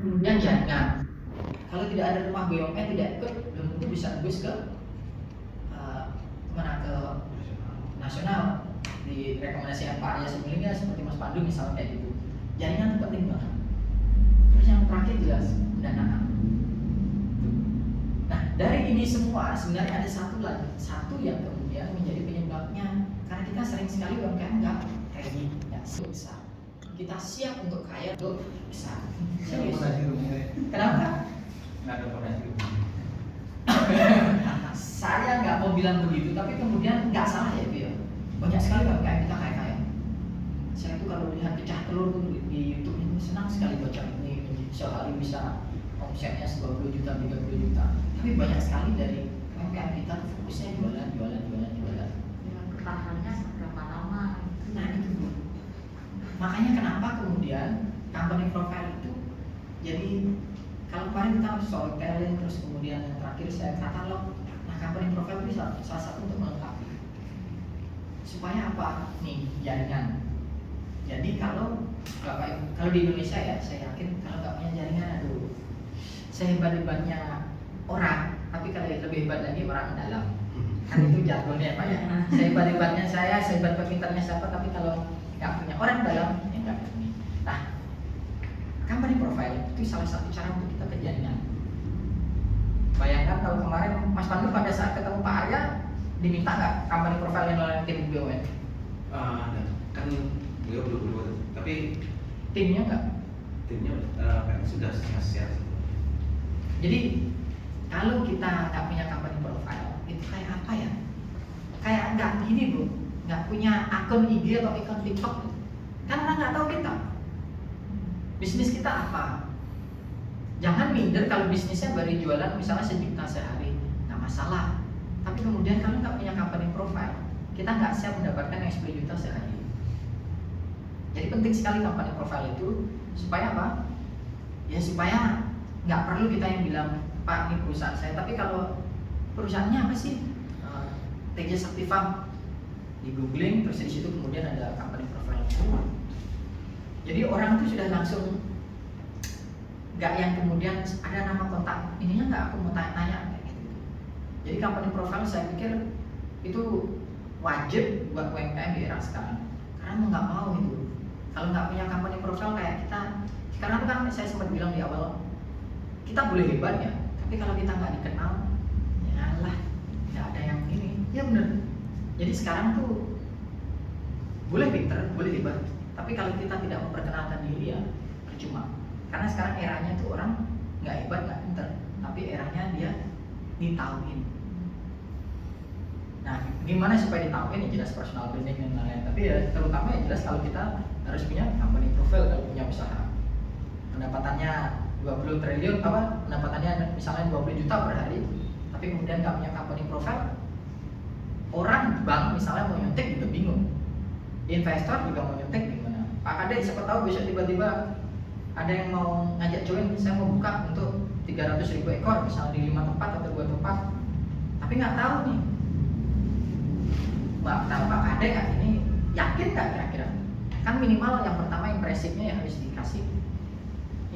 Kemudian jaringan. Kalau tidak ada rumah BUMN tidak ikut, belum tentu bisa nembus ke mana ke nasional. Di rekomendasi Pak Arya Sinulinga seperti Mas Pandu misalnya kayak gitu. Jaringan itu penting banget. Terus yang terakhir jelas pendanaan. Nah, dari ini semua sebenarnya ada satu yang kemudian menjadi penyebabnya, karena kita sering sekali UMKM nggak ready, nggak besar. Kita siap untuk kaya untuk besar. Kenapa? Nggak ada fondasi. Saya nggak mau bilang begitu, tapi kemudian nggak salah ya itu ya. Banyak sekali UMKM kita kaya. Saya tuh kalau lihat pecah telur di YouTube ini senang sekali baca ini, sehari bisa omsetnya 20 juta, 30 juta. Tapi banyak sekali dari UMKM kita tuh fokusnya jualan. Dengan bertahannya seberapa lama? Nah itu Bu. Makanya kenapa kemudian company profile itu jadi, kalau kemarin kita storytelling, terus kemudian yang terakhir saya katalog. Nah company profile itu salah satu untuk melengkapi. Supaya apa? Nih jaringan. Jadi kalau di Indonesia ya, saya yakin kalau nggak punya jaringan, aduh, sehebat-hebatnya orang, tapi kalau lebih hebat lagi orang dalam. Kan itu jargonnya Pak ya. Sehebat-hebatnya saya, sehebat pintarnya siapa, tapi kalau nggak punya orang dalam, ya nggak begini. Nah, company profile itu salah satu cara untuk kita ke jaringan. Bayangkan kalau kemarin Mas Pandu pada saat ketemu Pak Arya, diminta nggak company profile yang oleh tim BUMN? Kan beliau belum buat, tapi Timnya nggak? timnya kan sudah siap. Jadi kalau kita nggak punya company profile, itu kayak apa ya? Kayak nggak gini Bu, nggak punya akun IG atau akun TikTok, kan orang nggak tahu kita. Bisnis kita apa? Jangan minder kalau bisnisnya baru jualan misalnya 1 juta sehari, nggak masalah. Tapi kemudian kalau nggak punya company profile, kita nggak siap mendapatkan yang 10 juta sehari. Jadi penting sekali company profile itu supaya apa? Ya supaya nggak perlu kita yang bilang Pak ini perusahaan saya, tapi kalau perusahaannya apa sih? TJ Sakti Farm, di googling terus di situ kemudian ada company profile. Jadi orang itu sudah langsung, nggak yang kemudian ada nama kontak ininya nggak, aku mau tanya kayak gitu. Jadi company profile saya pikir itu wajib buat UMKM di era sekarang, karena mau nggak mau itu kalau nggak punya company profile kayak kita sekarang itu kan saya sempat bilang di awal, kita boleh hebat ya, tapi kalau kita nggak dikenal, ya lah nggak ada yang ini, ya bener. Jadi sekarang tuh boleh pinter, boleh hebat, tapi kalau kita tidak memperkenalkan diri ya percuma. Karena sekarang eranya tuh orang nggak hebat, nggak pinter, tapi eranya dia ditauin. Nah, gimana supaya ditauin? Ya jelas personal branding dan lain-lain. Tapi ya terutama ya jelas kalau kita harus punya company profile kalau punya usaha. Pendapatannya 20 triliun, pendapatannya misalnya 20 juta per hari, tapi kemudian nggak punya company profile, orang bank misalnya mau nyuntik juga bingung, investor juga mau nyuntik gimana. Pak Kade siapa tahu besok tiba-tiba ada yang mau ngajak join, saya mau buka untuk 300.000 ekor misalnya di 5 tempat atau 2 tempat, tapi nggak tahu nih Pak Kade ini yakin nggak kira-kira? Kan minimal yang pertama impresifnya yang harus dikasih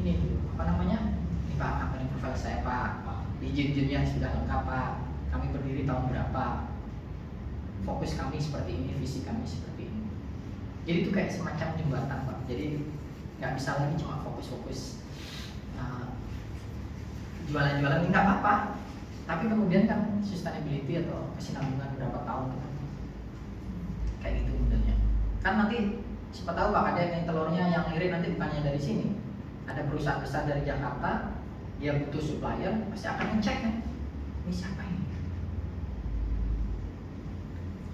ini ini Pak, company profile saya Pak, izin-izinnya sudah lengkap Pak, kami berdiri tahun berapa, fokus kami seperti ini, visi kami seperti ini. Jadi itu kayak semacam jembatan Pak. Jadi nggak bisa lagi cuma fokus-fokus jualan-jualan ini nggak apa-apa, tapi kemudian kan sustainability atau kesinambungan berapa tahun kayak gitu modelnya. Kan nanti siapa tahu Pak ada yang telurnya yang ngirim nanti bukannya dari sini, ada perusahaan besar dari Jakarta, dia butuh supplier, pasti akan ngecek kan, ini siapa ini?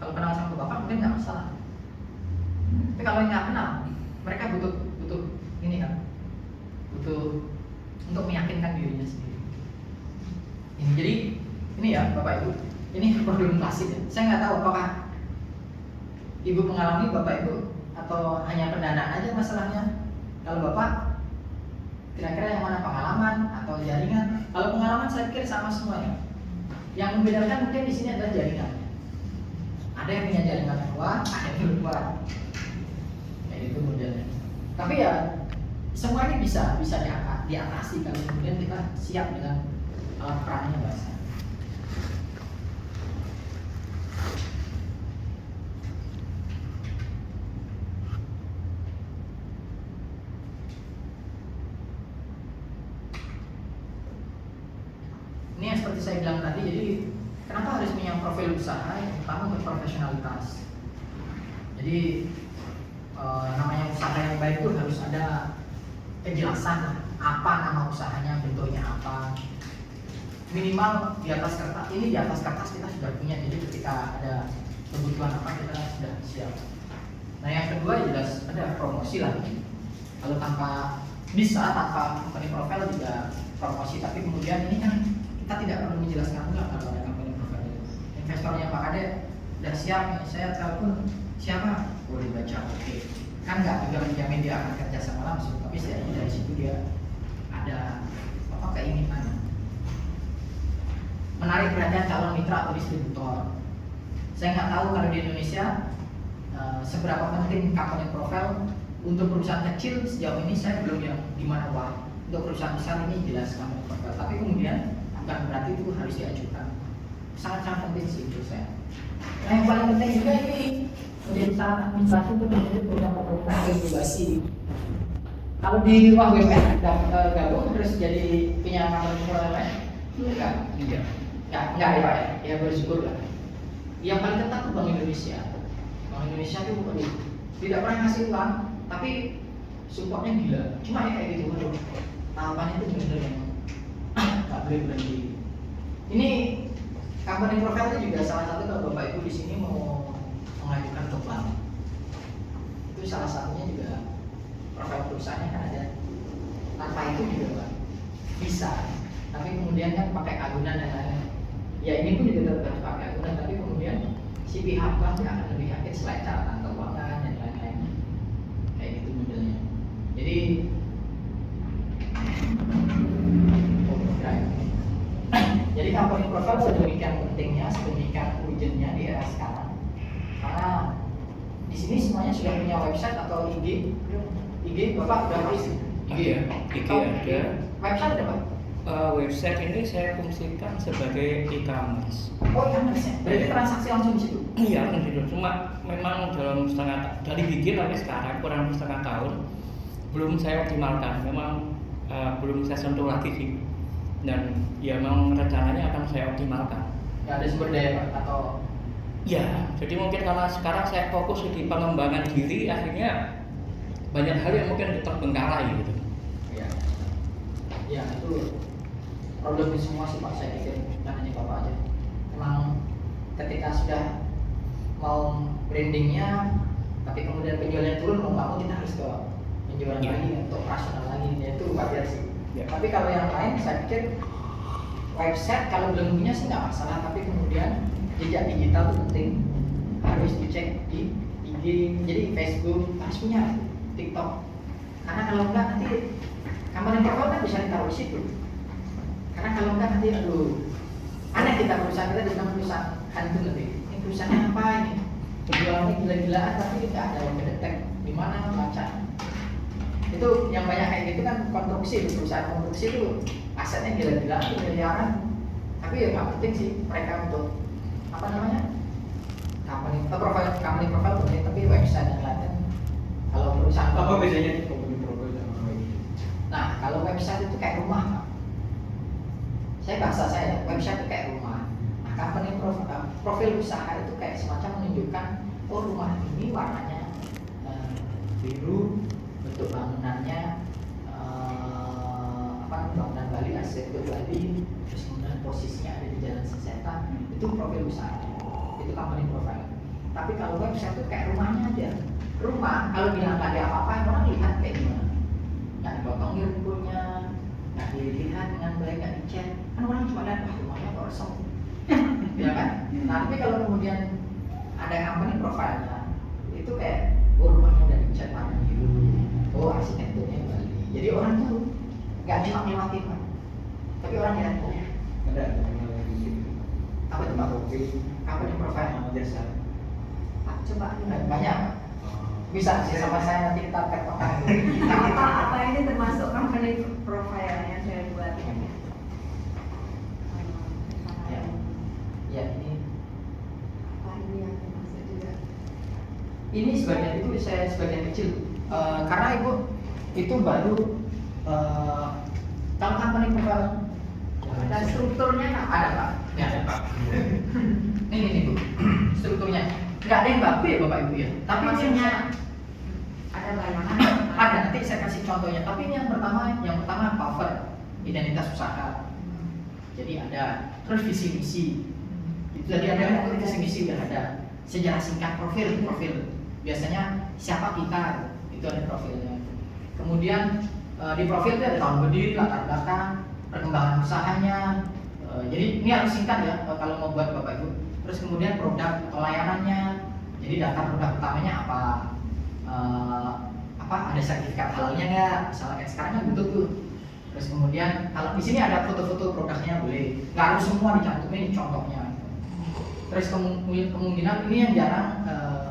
Kalau kenal sama bapak mungkin nggak masalah, tapi kalau nggak kenal, mereka butuh ini kan, butuh untuk meyakinkan dirinya sendiri. Jadi ini ya Bapak Ibu, ini problem klasik ya. Saya nggak tahu apakah Ibu mengalami, Bapak Ibu, atau hanya pendanaan aja masalahnya. Kalau Bapak kira-kira yang mana, pengalaman atau jaringan? Kalau pengalaman saya pikir sama semuanya. Yang membedakan mungkin di sini adalah jaringan. Ada yang punya jaringan yang luar, ada yang luar. Kayak itu modelnya. Tapi ya semua ini bisa diangkat. diatasi kalau kemudian kita siap dengan alat perangnya bahasa. Ini yang seperti saya bilang tadi, jadi kenapa harus punya profil usaha yang pertama untuk profesionalitas. Jadi namanya usaha yang baik itu harus ada kejelasan apa nama usahanya, bentuknya apa, minimal di atas kertas. Ini di atas kertas kita sudah punya, jadi ketika ada kebutuhan apa kita sudah siap. Nah yang kedua jelas ada promosi lagi. Kalau tanpa company profile juga promosi, tapi kemudian ini kan kita tidak perlu menjelaskan ulang kalau ada company profile itu. Investornya Pak Kade sudah siap, saya telepon siapa? Boleh baca, oke. Kan nggak juga menjamin dia akan kerja sama langsung, tapi setidaknya dari situ dia ada keinginan menarik perhatian calon mitra atau distributor. Saya nggak tahu kalau di Indonesia seberapa penting company profile untuk perusahaan kecil. Sejauh ini saya belum yang gimana wah. Untuk perusahaan besar ini jelas company profile, tapi kemudian bukan berarti itu harus diajukan. Sangat-sangat penting sih menurut saya. Nah yang paling penting juga ini menjadi syarat administrasi untuk menjadi program regulasi. Kalau di WWF gabung terus jadi punya company profile enggak ya Pak ya bersyukur lah. Yang paling ketat itu Bank Indonesia. Bank Indonesia itu tidak pernah ngasih uang, tapi supportnya gila. Cuma ya kayak gitu, waduh, tahapannya itu benar-benar yang nggak boleh berhenti. Ini company profile itu juga salah satu kalau Bapak Ibu di sini mau mengajukan ke bank. Itu salah satunya juga profil perusahaannya kan ada. Tanpa itu juga Pak bisa. Tapi kemudian kan pakai agunan dan lain-lain. Ya ini pun juga tetap pakai agunan, tapi kemudian si pihak bank akan lebih yakin selain catatan keuangan dan lain-lain. Kayak gitu modelnya. Jadi jadi company profile sedemikian pentingnya, sedemikian urgentnya di era sekarang. Karena di sini semuanya sudah punya website atau IG. IG Bapak udah harus IG ya? IG ada. Website ada Pak? Website ini saya fungsikan sebagai e-commerce. Oh e-commerce ya? Berarti transaksi langsung di situ? Iya, langsung di situ. Cuma memang dari bikin sampai sekarang kurang lebih setengah tahun belum saya optimalkan. Memang belum saya sentuh lagi sih. Dan ya memang rencananya akan saya optimalkan. Ya ada sumber daya Pak atau? Ya, jadi mungkin karena sekarang saya fokus di pengembangan diri, akhirnya banyak hal yang mungkin terbengkalai gitu. Ya, ya itu problem di semua sih Pak, saya pikir bukan hanya Bapak aja. Memang ketika sudah mau brandingnya, tapi kemudian penjualannya turun, mau nggak mau kita harus ke penjualan lagi untuk operasional lagi, ya itu wajar sih. Ya. Tapi kalau yang lain saya pikir website kalau belum punya sih nggak masalah, tapi kemudian jejak digital itu penting, harus dicek di IG, jadi Facebook harus punya, TikTok. Karena kalau enggak nanti company profile kan bisa ditaruh di situ. Karena kalau enggak nanti aduh aneh kita perusahaan kita dengan perusahaan hantu nanti. Ini perusahaannya apa ini? Penjualannya gila-gilaan tapi tidak ada yang mendetek di mana baca. Itu yang banyak kayak gitu kan konstruksi, perusahaan konstruksi itu asetnya gila-gilaan, miliaran. Tapi ya nggak penting sih mereka untuk apa namanya? Company profile penting, tapi website dan lain-lain. Kalau perusahaan Apa bedanya company profile sama ini? Nah, kalau website itu kayak rumah, Pak. Bahasa saya, website itu kayak rumah. Nah, company profil usaha itu kayak semacam menunjukkan, oh rumah ini warnanya biru, bentuk bangunannya bangunan Bali, arsitektur Bali, terus kemudian posisinya ada di Jalan Seseta, itu profil usaha, itu company profile. Tapi kalau website itu kayak rumahnya aja. Rumah kalau bilang nggak ada apa-apa, orang lihat kayak gimana? Nggak dipotong rumputnya, nggak dilihat dengan baik, nggak dicek. Kan orang cuma lihat wah rumahnya kosong, ya kan? Nah, tapi kalau kemudian ada company profile-nya, itu kayak rumahnya udah dicat warna biru, arsitekturnya Bali. Jadi orang tuh nggak cuma ngelewatin Pak, tapi orang lihat Ada lagi. apa itu Pak? Company profile Nama jasa. Pak, coba banyak Pak. Bisa sih sama saya nanti kita ketemu. Apa ini termasuk company profile ini sebagian itu saya sebagian kecil. Karena ibu itu baru kalau company profile Dan strukturnya nggak ada pak. Ya ada pak. Ini bu strukturnya. Nggak ada yang baku ya bapak ibu ya. Tapi maksudnya ini ada bayangan. ada, nanti saya kasih contohnya. Tapi ini yang pertama cover identitas usaha. Jadi ada terus visi misi. Itu tadi ada visi misi udah ada. Sejarah singkat profil. Biasanya siapa kita itu ada profilnya. Kemudian di profil itu ada tahun berdiri, latar belakang, perkembangan usahanya. Jadi ini harus singkat ya kalau mau buat bapak ibu. Terus kemudian produk atau layanannya. Jadi daftar produk utamanya apa? Ada sertifikat halalnya nggak? Misalnya kayak sekarang kan butuh tuh. Terus kemudian kalau di sini ada foto-foto produknya boleh, nggak harus semua dicantumin contohnya. Terus kemungkinan ini yang jarang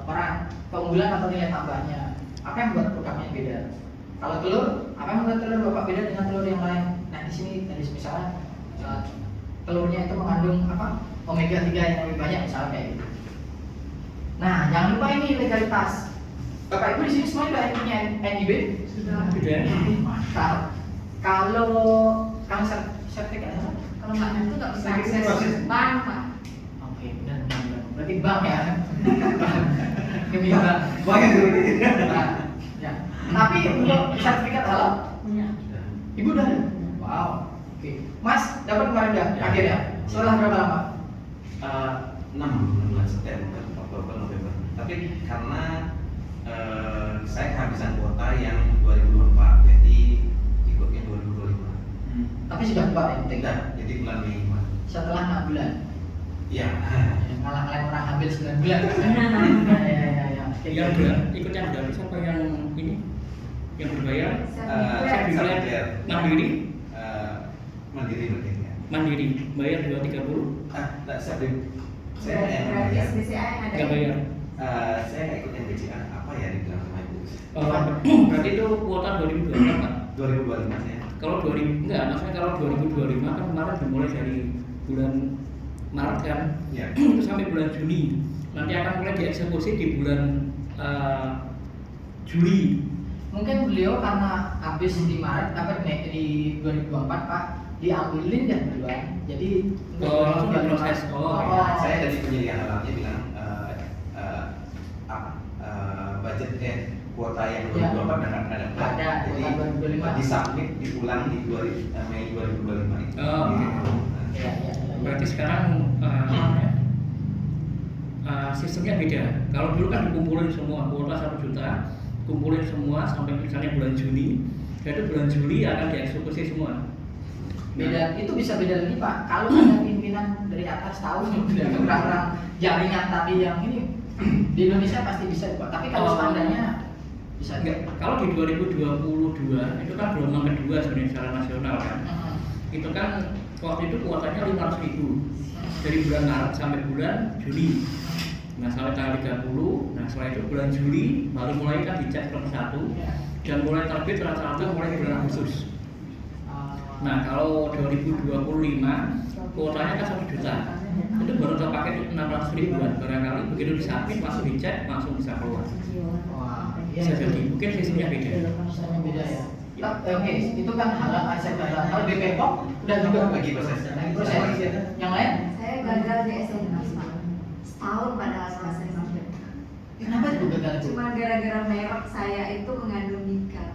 orang keunggulan atau nilai tambahnya. Apa yang membuat produknya beda? Kalau telur, apa yang membuat telur bapak beda dengan telur yang lain? Nah di sini tadi misalnya telurnya itu mengandung omega 3 yang lebih banyak misalnya kayak gitu. Nah jangan lupa ini legalitas. Bapak ibu di sini semua sudah punya NIB? Sudah. Mantap. Kalau sertifikat apa? Kalau nggak itu nggak bisa akses bank pak. Oke, benar. Berarti bank ya? Demi bank. Banyak dulu. Nah, ya. Tapi untuk sertifikat halal, Punya. ibu udah ada? Wow. Oke. Mas, dapat kemarin udah? Ya. Akhirnya? Setelah berapa lama? 6 bulan September, Oktober, November. Tapi karena saya kehabisan kuota yang 2024, jadi ikutnya 2025. Tapi sudah keluar ya? Tidak, jadi bulan Mei kemarin. Setelah 6 bulan. Iya. Ngalah-ngalahin orang hamil 9 bulan. Ya. Yang ikut yang gratis apa yang ini? Yang berbayar? Sertifikat. Mandiri? Mandiri berarti ya. Mandiri, bayar 230? Enggak, saya yang Gratis bayar. BCA yang ada. Nggak bayar. Saya nggak ikut yang BCA. Apa ya dibilang sama ibu? Berarti itu kuota 2024 Pak? 2025 saya. Kalau 2000, enggak, maksudnya kalau 2025 kan kemarin dimulai dari bulan Maret kan? Iya. Itu sampai bulan Juni. Nanti akan mulai dieksekusi di bulan Juli. Mungkin beliau karena habis di Maret, di 2024 Pak, diambilin dan duluan. Jadi Langsung diproses. Saya dari penyediaan halalnya bilang budget kuota yang 2024 dan ada. Ada, Jadi kuota 2025. disubmit diulang di Mei 2025 itu. Oh, oke. Ya. Berarti sekarang sistemnya beda. Kalau dulu kan dikumpulin semua kuota 1 juta, kumpulin semua sampai misalnya bulan Juni, dan itu bulan Juli akan dieksekusi semua. Beda, itu bisa beda lagi Pak. Kalau ada pimpinan dari atas tahu orang-orang jaringan tadi yang ini di Indonesia pasti bisa Pak. Tapi kalau standarnya bisa Enggak, kalau di 2022 itu kan gelombang kedua sebenarnya secara nasional kan. Itu kan waktu itu kuotanya 500.000 dari bulan Maret sampai bulan Juli. Nah sampai tanggal 30, nah setelah itu bulan Juli baru mulai kan dicek satu dan mulai terbit rata-rata mulai bulan Agustus. Nah kalau 2025 kuotanya kan 1 juta, itu baru terpakai 600 ribuan. Barangkali begitu disubmit langsung dicek langsung bisa keluar. Wah, Bisa jadi, mungkin sistemnya beda. Sistemnya beda ya. Oke, itu kan halal aset halal. Kalau BPOM udah juga Lagi proses. Yang lain? Saya gagal di SMS pak. Setahun padahal selesai sampai. Kenapa itu gagal itu? Cuma gara-gara merek saya itu mengandung nikel.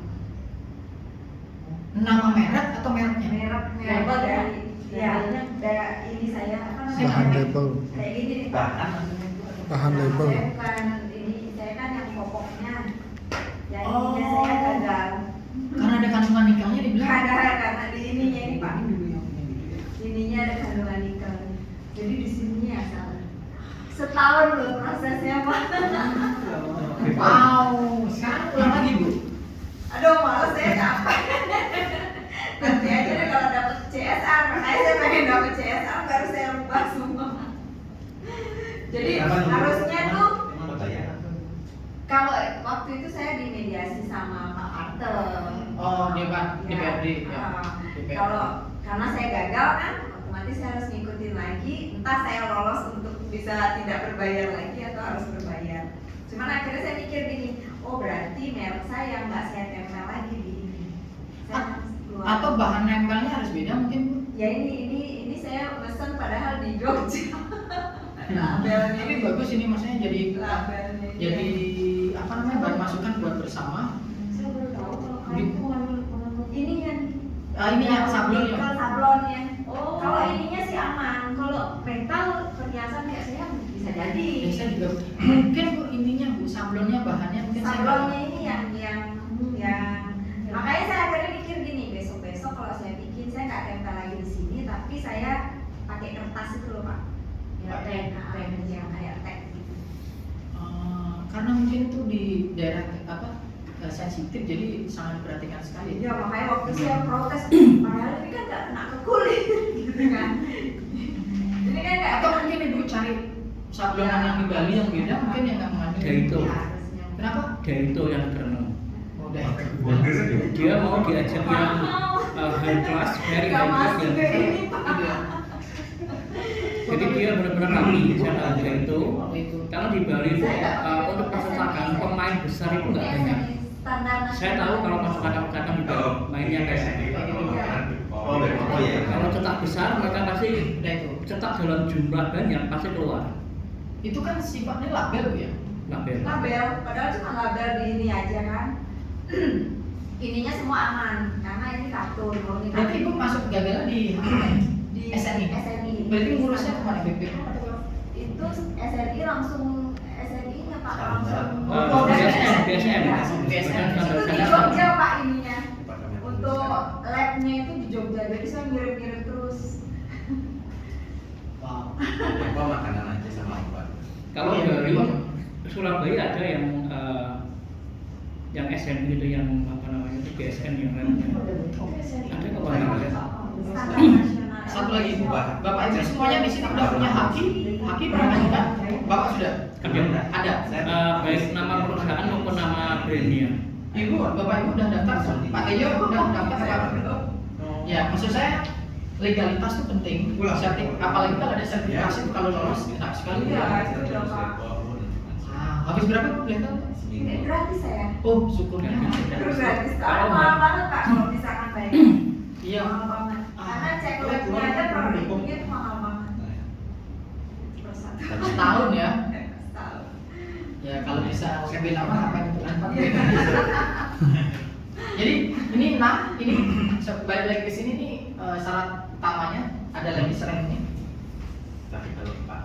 Nama merek atau mereknya? Merek Label ya? ya. Iya. Ini saya apa Bahan namanya? label, Kayak gini nih Pak. bahan Nah, label. saya bukan ini, saya kan yang pokoknya. Yang Oh. ininya saya gagal. Karena ada kandungan nikelnya dibilang. Ada karena di ininya ini pak. Ininya ada kandungan nikel. Jadi di sini ya salah. Setahun loh prosesnya pak. Wow, sekarang ulang lagi Bu. Aduh malas saya capek. Nanti aja deh kalau dapet CSR. Makanya saya pengen dapet CSR baru saya rubah semua. Jadi harusnya tuh Emang berbayar? kalau waktu itu saya dimediasi sama Pak Artem. Oh, dia Pak, DPRD ya. DPRD. Kalau karena saya gagal kan, otomatis saya harus ngikutin lagi. Entah saya lolos untuk bisa tidak berbayar lagi atau harus berbayar. Cuman akhirnya saya mikir gini, oh berarti merek saya nggak saya tempel lagi di ini. Saya harus keluar. Atau bahan nempelnya harus beda mungkin Bu? Ya ini saya pesen padahal di Jogja. Labelnya. Tapi bagus ini maksudnya jadi Labelnya. jadi apa namanya bahan masukan buat bersama. Saya baru tahu kalau kain itu mengandung ini kan. Ininya sablon ya. Sablonnya. Oh. Kalau ininya sih aman. Kalau metal perhiasan kayak saya bisa jadi. Ya, saya juga mungkin Bu ininya Bu sablonnya bahannya mungkin saya Sablonnya ini yang makanya saya akhirnya mikir gini, besok kalau saya bikin saya nggak tempel lagi di sini, tapi saya pakai kertas itu loh Pak. Ya, tag yang kayak tag gitu. Karena mungkin itu di daerah apa sensitif jadi sangat diperhatikan sekali. Ya makanya waktu saya protes, padahal ini kan nggak kena ke kulit, gitu kan. Ini kan nggak. Atau mungkin Ibu cari sablonan yang di Bali yang beda mungkin yang nggak mengandung. Ya, itu. Harusnya. Kenapa? Dia itu yang keren. Udah. Dia mau diajak yang high class, very Nggak high class masuk ke yang ini Pak. jadi dia benar-benar kami cara harga itu Itu. karena di Bali itu Saya nggak pakai untuk percetakan SME. pemain besar itu nggak banyak. Standar Saya tahu kalau percetakan juga mainnya kayak Oh ya. kalau cetak besar mereka pasti Udah itu. cetak dalam jumlah banyak pasti keluar Itu kan sifatnya label Bu ya. label. Label, padahal cuma label di ini aja kan. Ininya semua aman karena ini kartun. Kalau ini Berarti Ibu masuk gagalan di mana? di SNI. SNI. Berarti ngurusnya kemana BPK atau Itu SNI langsung SNI-nya Pak langsung. Oh, BSM. Ya. BSM. Itu di Jogja Pak ininya. Untuk labnya itu di Jogja, jadi saya ngirim-ngirim terus. Wow. Apa makanan aja sama apa? Kalau Iya, dari iya. Surabaya ada yang SN itu yang apa namanya itu BSN yang lainnya. Ada kok banyak ada. Standar nasional. Satu lagi Bu, Bapak Ibu semuanya di sini udah punya haki pernah ngajukan? Bapak sudah? Ada. Baik nama perusahaan maupun nama brandnya. Ibu, Bapak Ibu udah daftar? Pak Tejo udah daftar apa? Ya, maksud saya legalitas itu penting. Apalagi kalau ada sertifikasi itu kalau lolos enak sekali. Iya, itu udah Pak. Habis berapa Bu beli tahu? Ini gratis saya. Oh, syukurnya. Terus gratis. Kalau Mahal banget Pak kalau misalkan bayar. Iya. Mahal banget. Karena cek labnya aja produknya itu mahal banget. Per satu. Setahun ya. Setahun. Ya kalau bisa lebih lama apa itu kan? Jadi ini balik lagi ke sini nih syarat utamanya ada lagi selain ini. Tapi kalau Pak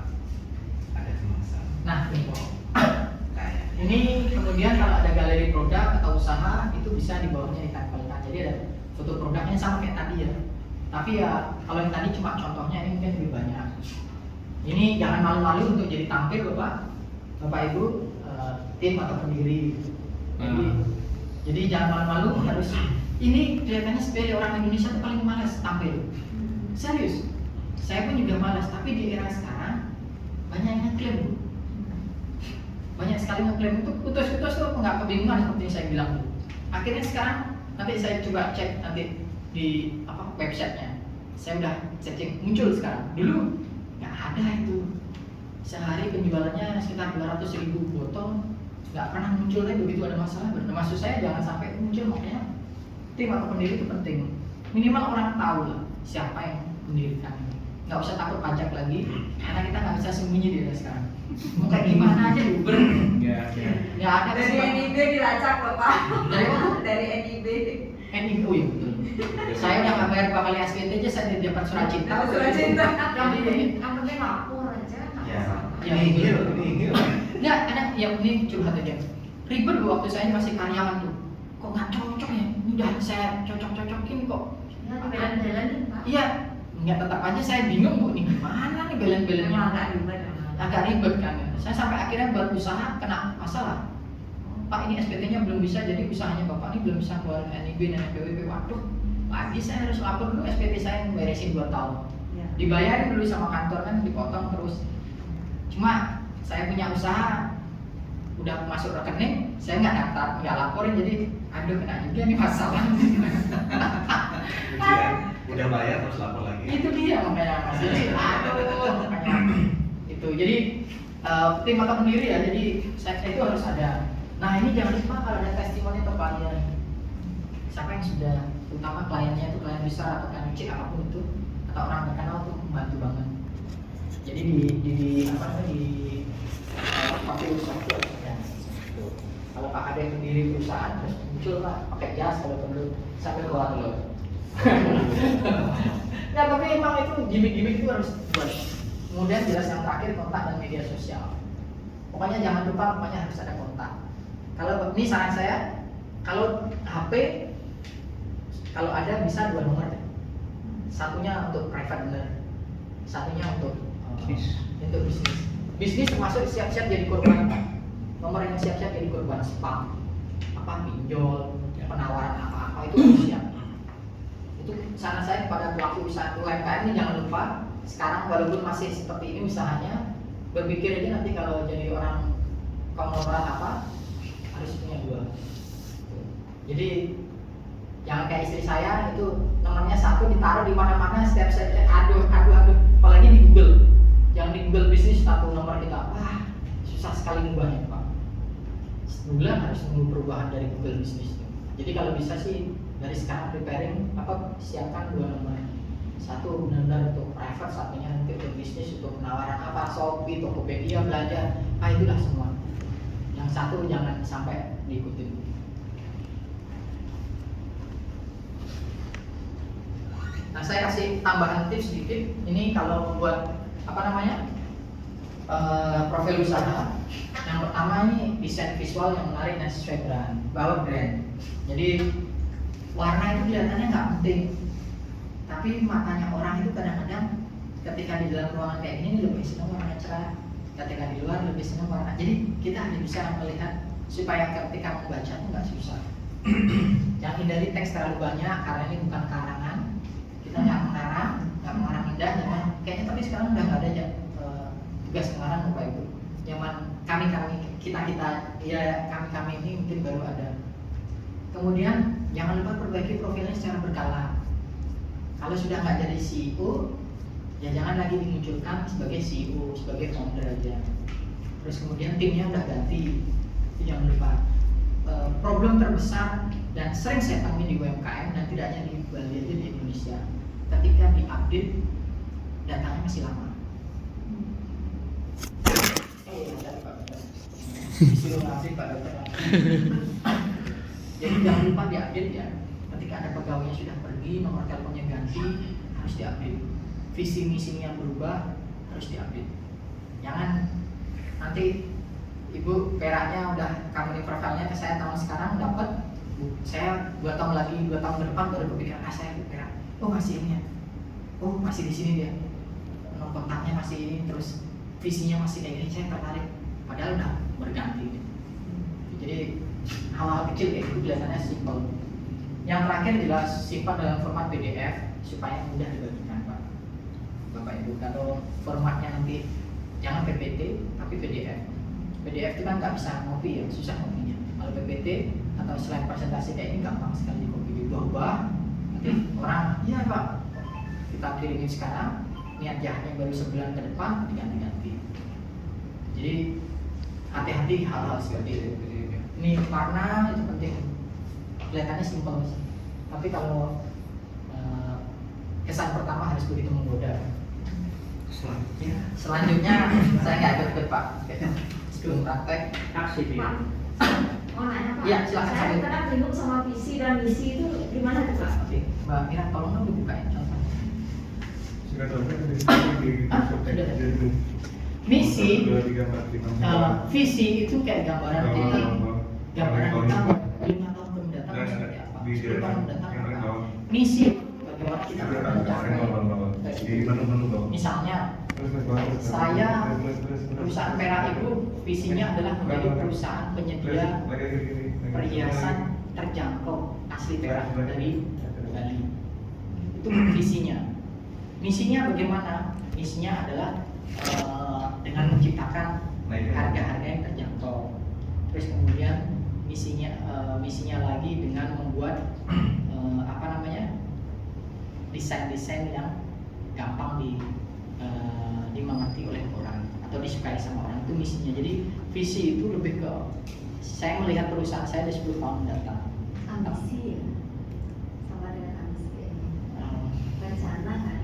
ada kemasan Nah, kayak ini kemudian kalau ada galeri produk atau usaha itu bisa di bawahnya ditempelkan. Jadi ada foto produknya sama kayak tadi ya. Tapi ya kalau yang tadi cuma contohnya ini mungkin lebih banyak. Ini jangan malu-malu untuk jadi tampil Bapak Ibu tim atau pendiri. Jadi jangan malu-malu harus ini kelihatannya sepele orang Indonesia itu paling malas tampil. Serius. Saya pun juga malas, tapi di era sekarang banyak yang ngeklaim. Banyak sekali ngeklaim itu putus-putus tuh nggak kebingungan seperti yang saya bilang. Akhirnya sekarang nanti saya coba cek nanti di websitenya. Saya udah cek muncul sekarang. Dulu nggak ada itu. Sehari penjualannya sekitar 200.000 botol, nggak pernah muncul deh begitu ada masalah. Maksud saya jangan sampai muncul, makanya tim atau pendiri itu penting. Minimal orang tahu lah siapa yang mendirikan ini. Nggak usah takut pajak lagi, karena kita nggak bisa sembunyi di era sekarang. Mau kayak gimana aja Uber. Ya. Ya ada Dari kesempatan. NIB dilacak loh Pak. Dari mana? Dari NIB. NIB, oh iya betul. Saya udah nggak bayar 2 kali SPT aja, saya dapat surat cinta. Dapat surat cinta. Jadi, Yang penting lapor aja. nggak ya masalah. Ya, ini betul. ini nggak ada yang ini curhat aja. Ribet Bu waktu saya masih karyawan tuh. Kok nggak cocok ya? Ini udah saya cocok-cocokin kok. Ya dibelan-belanin Pak. Iya, nggak tetap aja saya bingung Bu nih gimana nih belen-belennya. Memang agak ribet. Agak ribet kan. Saya sampai akhirnya buat usaha kena masalah. Pak ini SPT-nya belum bisa, jadi usahanya Bapak ini belum bisa keluar NIB dan NPWP. Waduh, lagi saya harus lapor dulu SPT saya yang beresin 2 tahun. Ya. Dibayarin dulu sama kantor kan, dipotong terus. Cuma saya punya usaha, udah masuk rekening, saya nggak daftar, nggak laporin, jadi aduh kena juga nih masalah. udah bayar terus lapor lagi. Itu dia makanya Mas. Jadi aduh makanya itu. Jadi tim atau pendiri ya, jadi sekte itu harus ada. Nah ini jangan lupa kalau ada testimoni atau klien, siapa yang sudah, terutama kliennya itu klien besar atau klien kecil apapun itu, atau orang terkenal tuh membantu banget. Jadi di apa namanya di pakai usaha itu ya. Kalau Pak ada yang pendiri perusahaan terus muncul Pak pakai jas kalau perlu sampai keluar telur. Nah tapi emang itu gimmick-gimmick itu harus buat. Kemudian jelas yang terakhir kontak dan media sosial. Pokoknya jangan lupa, pokoknya harus ada kontak. Kalau ini saran saya, kalau HP kalau ada bisa 2 nomor deh. Satunya untuk private bener, satunya untuk bisnis. Bisnis termasuk siap-siap jadi korban nomor yang siap-siap jadi korban spam, apa pinjol, penawaran apa-apa itu harus siap. Itu saran saya kepada pelaku usaha UMKM ini jangan lupa. Sekarang walaupun masih seperti ini usahanya, berpikir aja nanti kalau jadi orang konglomerat apa harus punya 2. Jadi jangan kayak istri saya itu nomornya 1 ditaruh di mana-mana setiap saya aduh, apalagi di Google. Jangan di Google bisnis 1 nomor kita, wah susah sekali ngubahnya Pak. Sebulan harus nunggu perubahan dari Google bisnis. Jadi kalau bisa sih dari sekarang preparing siapkan 2 nomor. 1 benar-benar untuk private, satunya nanti untuk bisnis, untuk penawaran apa, Shopee, Tokopedia, belanja, itulah semua. Yang 1 jangan sampai diikutin. Nah saya kasih tambahan tips sedikit. Ini kalau membuat apa namanya profil usaha. Yang pertama ini desain visual yang menarik dan sesuai brand. Jadi warna itu kelihatannya nggak penting. Tapi matanya orang itu kadang-kadang ketika di dalam ruangan kayak gini lebih senang warna cerah, ketika di luar lebih senang warna. Jadi kita hanya bisa melihat supaya ketika membaca itu nggak susah. Jangan hindari teks terlalu banyak karena ini bukan karangan. Kita nggak mengarang indah. Kayaknya tapi sekarang udah nggak ada ya tugas mengarang Bapak Ibu. Zaman kami ini mungkin baru ada. Kemudian jangan lupa perbaiki profilnya secara berkala. Kalau sudah nggak jadi CEO, ya jangan lagi dimunculkan sebagai CEO, sebagai founder aja. Terus kemudian timnya udah ganti, itu jangan lupa. Problem terbesar dan sering saya temui di UMKM dan tidak hanya di Bali aja, di Indonesia, ketika diupdate datanya masih lama. Disuruh ngasih Pak Dokter. Jadi jangan lupa diupdate ya. Ketika ada pegawainya sudah pergi, nomor teleponnya ganti, harus diupdate. Visi misinya berubah, harus diupdate. Jangan nanti Ibu peraknya udah company profile-nya ke saya tahun sekarang dapat, saya 2 tahun lagi, 2 tahun ke depan baru kepikiran saya perak. Oh masih ini ya, oh masih di sini dia, nomor kontaknya masih ini, terus visinya masih kayak gini, saya tertarik. Padahal udah berganti. Jadi hal-hal kecil kayak itu biasanya simple. Yang terakhir jelas simpan dalam format PDF supaya mudah dibagikan Pak. Bapak Ibu, kalau formatnya nanti jangan PPT tapi PDF. PDF itu kan nggak bisa ngopi ya, susah ngopinya. Kalau PPT atau slide presentasi kayak ini gampang sekali dikopi, diubah-ubah. Nanti orang, iya Pak, kita kirimin sekarang, niat jahatnya baru sebulan ke depan diganti-ganti. Jadi hati-hati hal-hal seperti itu. Ini warna itu penting. Kelihatannya simpel sih, tapi kalau kesan pertama harus begitu menggoda. Selanjutnya saya nggak ikut Pak. Sebelum praktek Aksi dia. Pak, mau nanya Pak? Iya, silakan. Saya kadang bingung sama visi dan misi itu gimana tuh Pak? Oke, Mbak Mira tolong dong dibukain contohnya. Misi, visi itu kayak gambaran kita, gambaran kita 5 tahun mendatang seperti apa, 10 tahun mendatang apa. Misi bagaimana kita mencapai. Misalnya saya perusahaan perak itu visinya adalah menjadi perusahaan penyedia perhiasan terjangkau asli perak dari Bali. Itu visinya. Misinya bagaimana? Misinya adalah dengan menciptakan harga-harga yang terjangkau. Terus kemudian misinya lagi dengan membuat desain-desain yang gampang dimengerti oleh orang atau disukai sama orang, itu misinya. Jadi visi itu lebih ke saya melihat perusahaan saya di 10 tahun mendatang. Ambisi ya, sama dengan ambisi ini. Hmm, Rencana kan,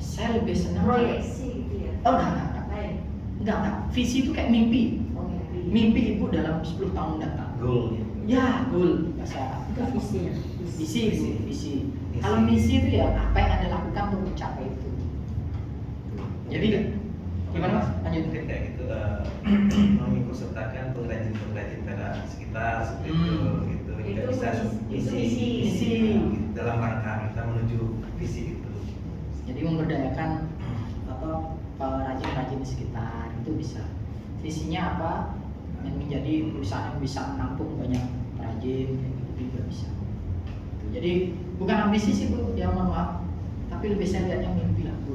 saya lebih senang proyeksi gitu ya. Oh enggak. Lain. Enggak. Visi itu kayak mimpi. Oh mimpi. Mimpi ibu dalam 10 tahun mendatang. Goal. Ya, goal bahasa. Itu visi ya. Visi. Kalau misi itu ya apa yang Anda lakukan untuk mencapai itu. Jadi gimana Mas? Lanjut. Mungkin kayak gitu mengikut sertakan pengrajin-pengrajin perak sekitar seperti itu gitu. Kita Itu bisa misi. dalam rangka kita menuju visi itu. Jadi memberdayakan apa perajin-perajin di sekitar itu bisa. Visinya apa? Yang menjadi perusahaan yang bisa menampung banyak perajin itu juga bisa. Jadi bukan ambisi sih Bu, ya mohon maaf. Tapi lebih saya lihatnya mimpi lah Bu.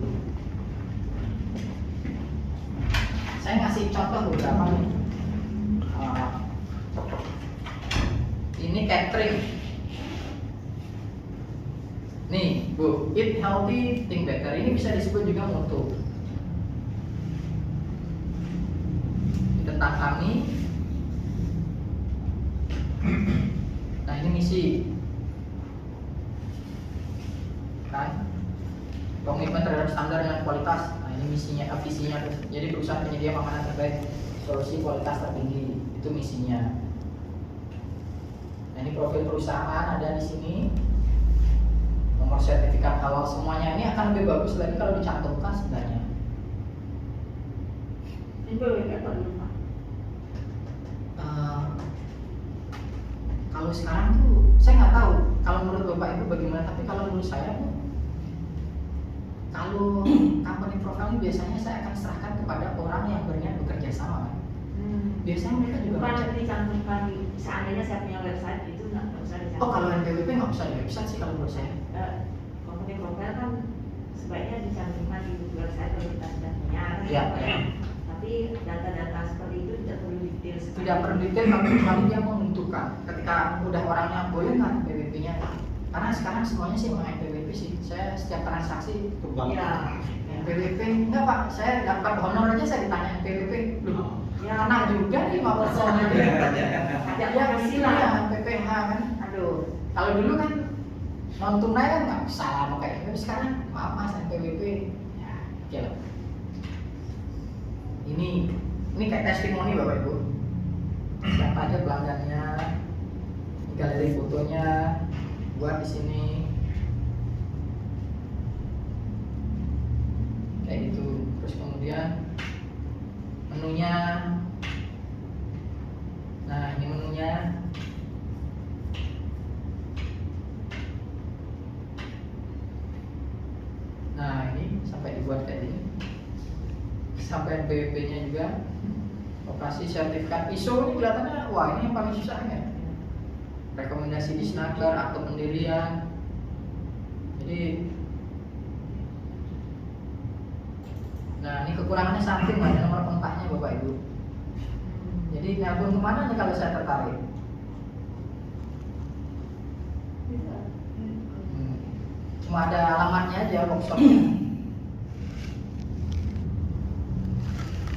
Saya ngasih contoh beberapa nih. Ini catering. Nih Bu, eat healthy, think better. Ini bisa disebut juga motto. Tentang kami. Nah ini misi. Kan? Komitmen terhadap standar dan kualitas. Nah ini misinya, visinya. Jadi perusahaan penyedia makanan terbaik, solusi kualitas tertinggi. Itu misinya. Nah ini profil perusahaan ada di sini. Nomor sertifikat halal semuanya ini akan lebih bagus lagi kalau dicantumkan sebenarnya. Ini BWP atau lupa? Kalau sekarang tuh saya nggak tahu. Kalau menurut Bapak Ibu bagaimana? Tapi kalau menurut saya tuh, kalau company profile ini biasanya saya akan serahkan kepada orang yang berniat bekerja sama. Kan? Biasanya mereka juga bukan ngecek. dicantumkan di, seandainya saya punya website itu nggak usah dicantumkan. Oh kalau NPWP nggak usah di website sih kalau menurut saya. Company profile kan sebaiknya dicantumkan di website kalau kita sudah punya. Iya. Tapi data-data seperti itu tidak perlu detail sekali. Tidak perlu detail tapi kecuali dia menentukan. Ketika udah orangnya boleh nggak PWP-nya? Karena sekarang semuanya sih mengenai PWP sih. Saya setiap transaksi Ya. PWP enggak Pak. Saya dapat honor aja saya ditanya PWP. Loh, Ya. kena juga nih 5% aja. Ada Ya komisi iya, lah. PPH kan. Aduh. Kalau dulu kan non tunai kan nggak usah mau kayak gitu. Sekarang maaf Mas PWP. Ya, oke lah. Ini kayak testimoni Bapak Ibu. Siapa aja pelanggannya, galeri fotonya, buat di sini. Kayak gitu. Terus kemudian menunya. Nah, ini menunya. Nah, ini sampai dibuat kayak gini. Sampai BWP-nya juga. Lokasi sertifikat ISO ini kelihatannya wah ini yang paling susah ya. Rekomendasi di Snaker, akte pendirian. Jadi nah ini kekurangannya samping ada nomor kontaknya Bapak Ibu. Jadi nelpon kemana nih kalau saya tertarik? Cuma ada alamatnya aja workshopnya.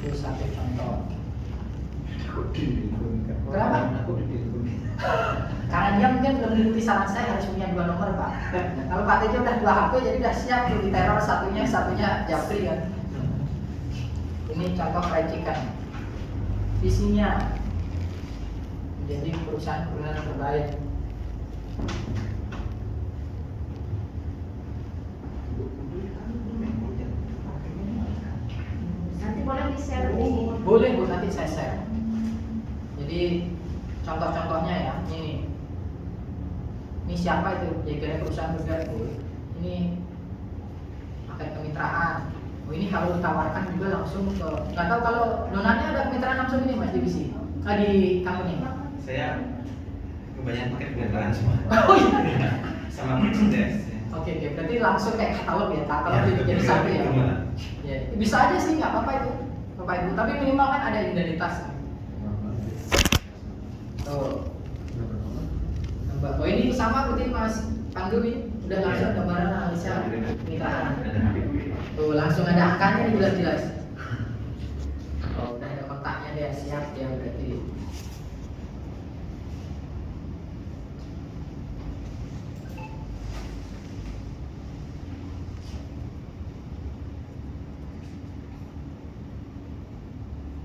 Itu satu contoh. Kenapa? Karena dia mungkin belum mengikuti saran saya harus punya 2 nomor Pak. Kalau Pak Tejo udah 2 HP jadi udah siap tuh diteror satunya Japri kan. Ini contoh fried chicken. Visinya menjadi perusahaan kuliner terbaik. Nanti boleh di-share di Boleh Bu, nanti saya share. Jadi contoh-contohnya ya, ini siapa itu? Ya kira perusahaan bergerak Bu. Ini pakai kemitraan. Oh ini kalau ditawarkan juga langsung ke, nggak tahu kalau donatnya ada kemitraan langsung ini Mas divisi di company. Saya kebanyakan pakai kemitraan semua. Oh iya. Sama Mercedes. Oke, berarti langsung kayak katalog ya, katalog jadi satu ya. Ya, bisa aja sih nggak apa-apa itu Bapak Ibu, tapi minimal kan ada identitas. Tuh. Oh ini sama berarti Mas Pandu nih, udah langsung gambaran analisa kemitraan. Tuh langsung ada angkanya nih jelas-jelas. siap dia berarti.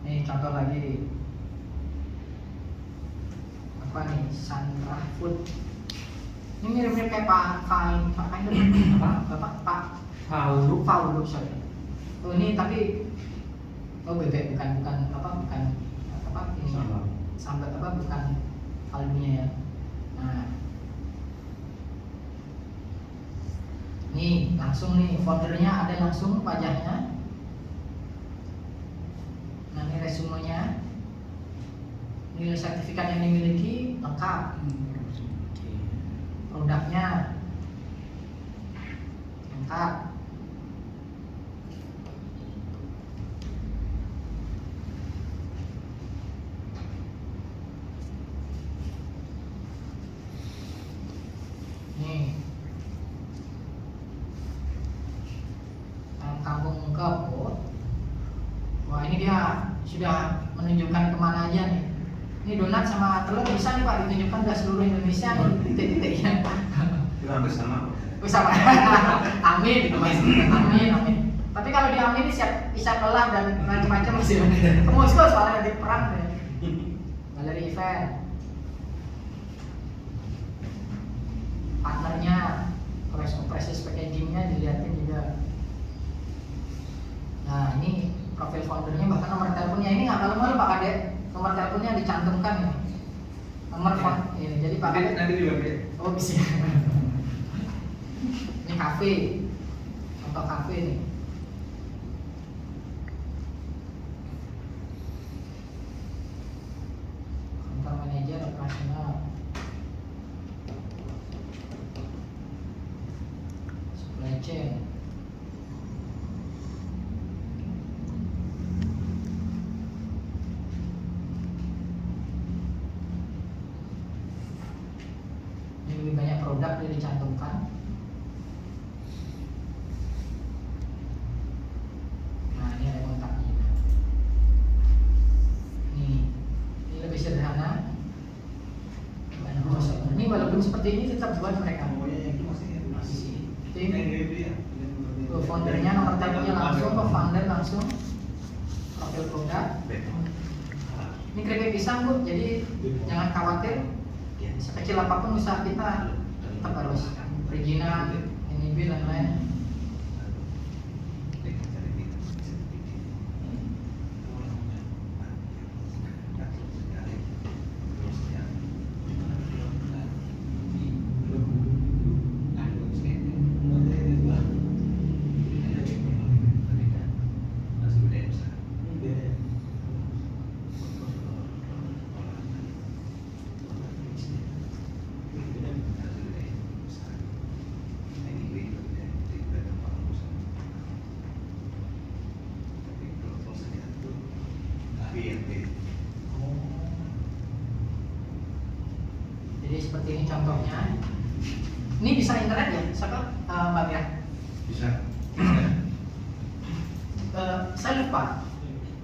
Nih contoh lagi. Apa nih? Sandra Food. Ini mirip-mirip kayak Pak Paulu, sorry. Oh ini tapi bebek bukan ini sambat bukan kaldunya ya. Nah, nih langsung nih foldernya ada langsung wajahnya. Nah ini resumenya, nilai sertifikat yang dimiliki lengkap, produknya lengkap. Nih kampung Kebo. Wah ini dia sudah menunjukkan kemana aja nih. Ini donat sama telur bisa nih Pak ditunjukkan ke seluruh Indonesia nih titik-titiknya. Itu hampir sama. Sama. Amin. Tapi kalau di Amin ini siap lelah dan macam-macam masih. Ke Moskow soalnya di perang deh. Galeri event. Partnernya, proses packagingnya dilihatin juga. Nah ini profil foundernya, bahkan nomor teleponnya ini nggak malu-malu Pak Kade, nomor teleponnya dicantumkan nih. Nomor phone ini, jadi Pak Kade nanti di web. Oh bisa. Ini kafe, contoh kafe nih. Kantor manajer operasional. Supply chain. Ini lebih banyak produk yang dicantumkan. Nah ini ada kontaknya. Ini lebih sederhana. Ini walaupun seperti ini tetap buat mereka. Tim, foundernya nomor teleponnya langsung, founder langsung, profil produk. Ini keripik pisang Bu, jadi jangan khawatir. Sekecil apapun usaha kita tetap harus perizinan, NIB dan lain. Jadi seperti ini contohnya. Ini bisa internet ya, siapa Mbak Mira? Bisa. Saya lupa.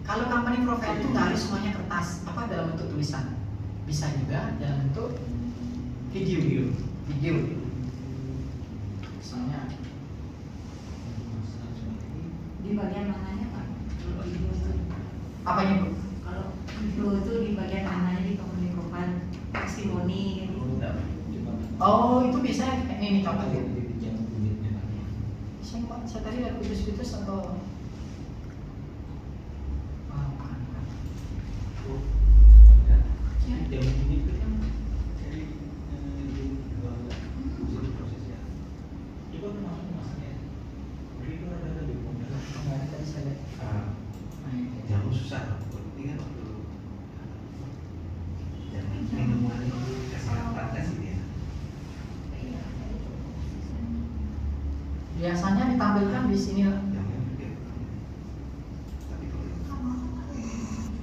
Kalau company profile itu nggak harus semuanya kertas, apa dalam bentuk tulisan. Bisa juga dalam bentuk video. Misalnya Di bagian mananya Pak? Kalau video itu, apanya Bu? kalau video itu di bagian mananya di company profile? Testimoni gitu. Oh itu bisa ini contohnya. Saya tadi lihat putus-putus atau Jamu susah. Ini kan waktu minuman kesehatan kasih dia. biasanya ditampilkan di sini.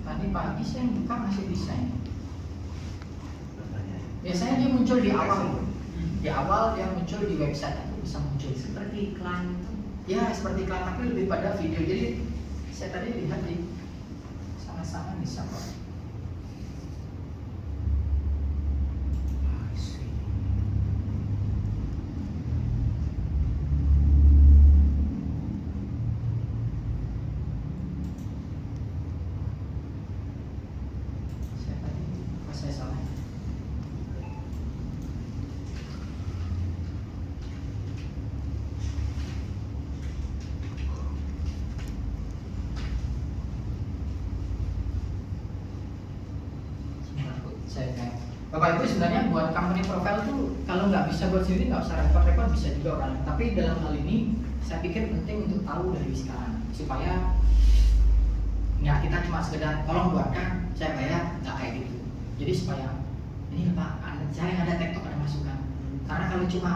Tadi pagi saya buka masih bisa. Biasanya dia muncul di awal. Di awal dia muncul di website itu bisa muncul. Seperti iklan itu. Ya seperti iklan tapi lebih pada video. Jadi saya tadi lihat di sana yang sama bisa kok. Siapa ini? Pas saya salah. Bapak Ibu sebenarnya buat company profile tuh kalau nggak bisa buat sendiri nggak usah repot-repot, bisa juga orang. Tapi dalam hal ini saya pikir penting untuk tahu dari sekarang supaya nggak kita cuma sekedar tolong buatkan saya bayar, nggak kayak gitu. Jadi supaya ini Pak, saya ada TikTok ada masukan. Karena kalau cuma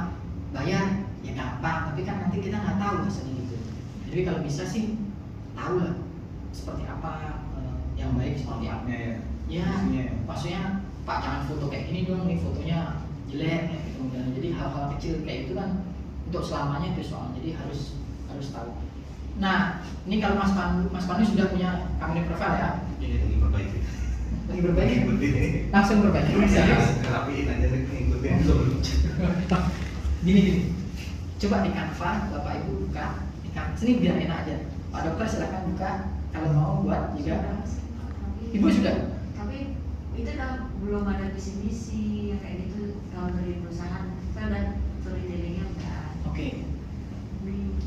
bayar ya gampang, tapi kan nanti kita nggak tahu hasilnya gitu. Jadi kalau bisa sih tahu lah seperti apa yang baik seperti apa. Ya, maksudnya Pak jangan foto kayak gini dong, nih fotonya jelek ya gitu. Dan jadi hal-hal kecil kayak itu kan untuk selamanya itu soal, jadi harus tahu. Nah, ini kalau Mas Pandu sudah punya company profile ya? Ini lagi perbaiki. Lagi berbaik? Langsung berbaik. Rapiin aja ngikutin dulu. Gini. Coba di Canva, Bapak Ibu buka di Canva. Sini biar enak aja. Pak Dokter silakan buka kalau mau buat juga. Ibu sudah? Tapi itu kan belum ada visi misi yang kayak gitu kalau dari perusahaan. Kita udah storytellingnya udah. Oke.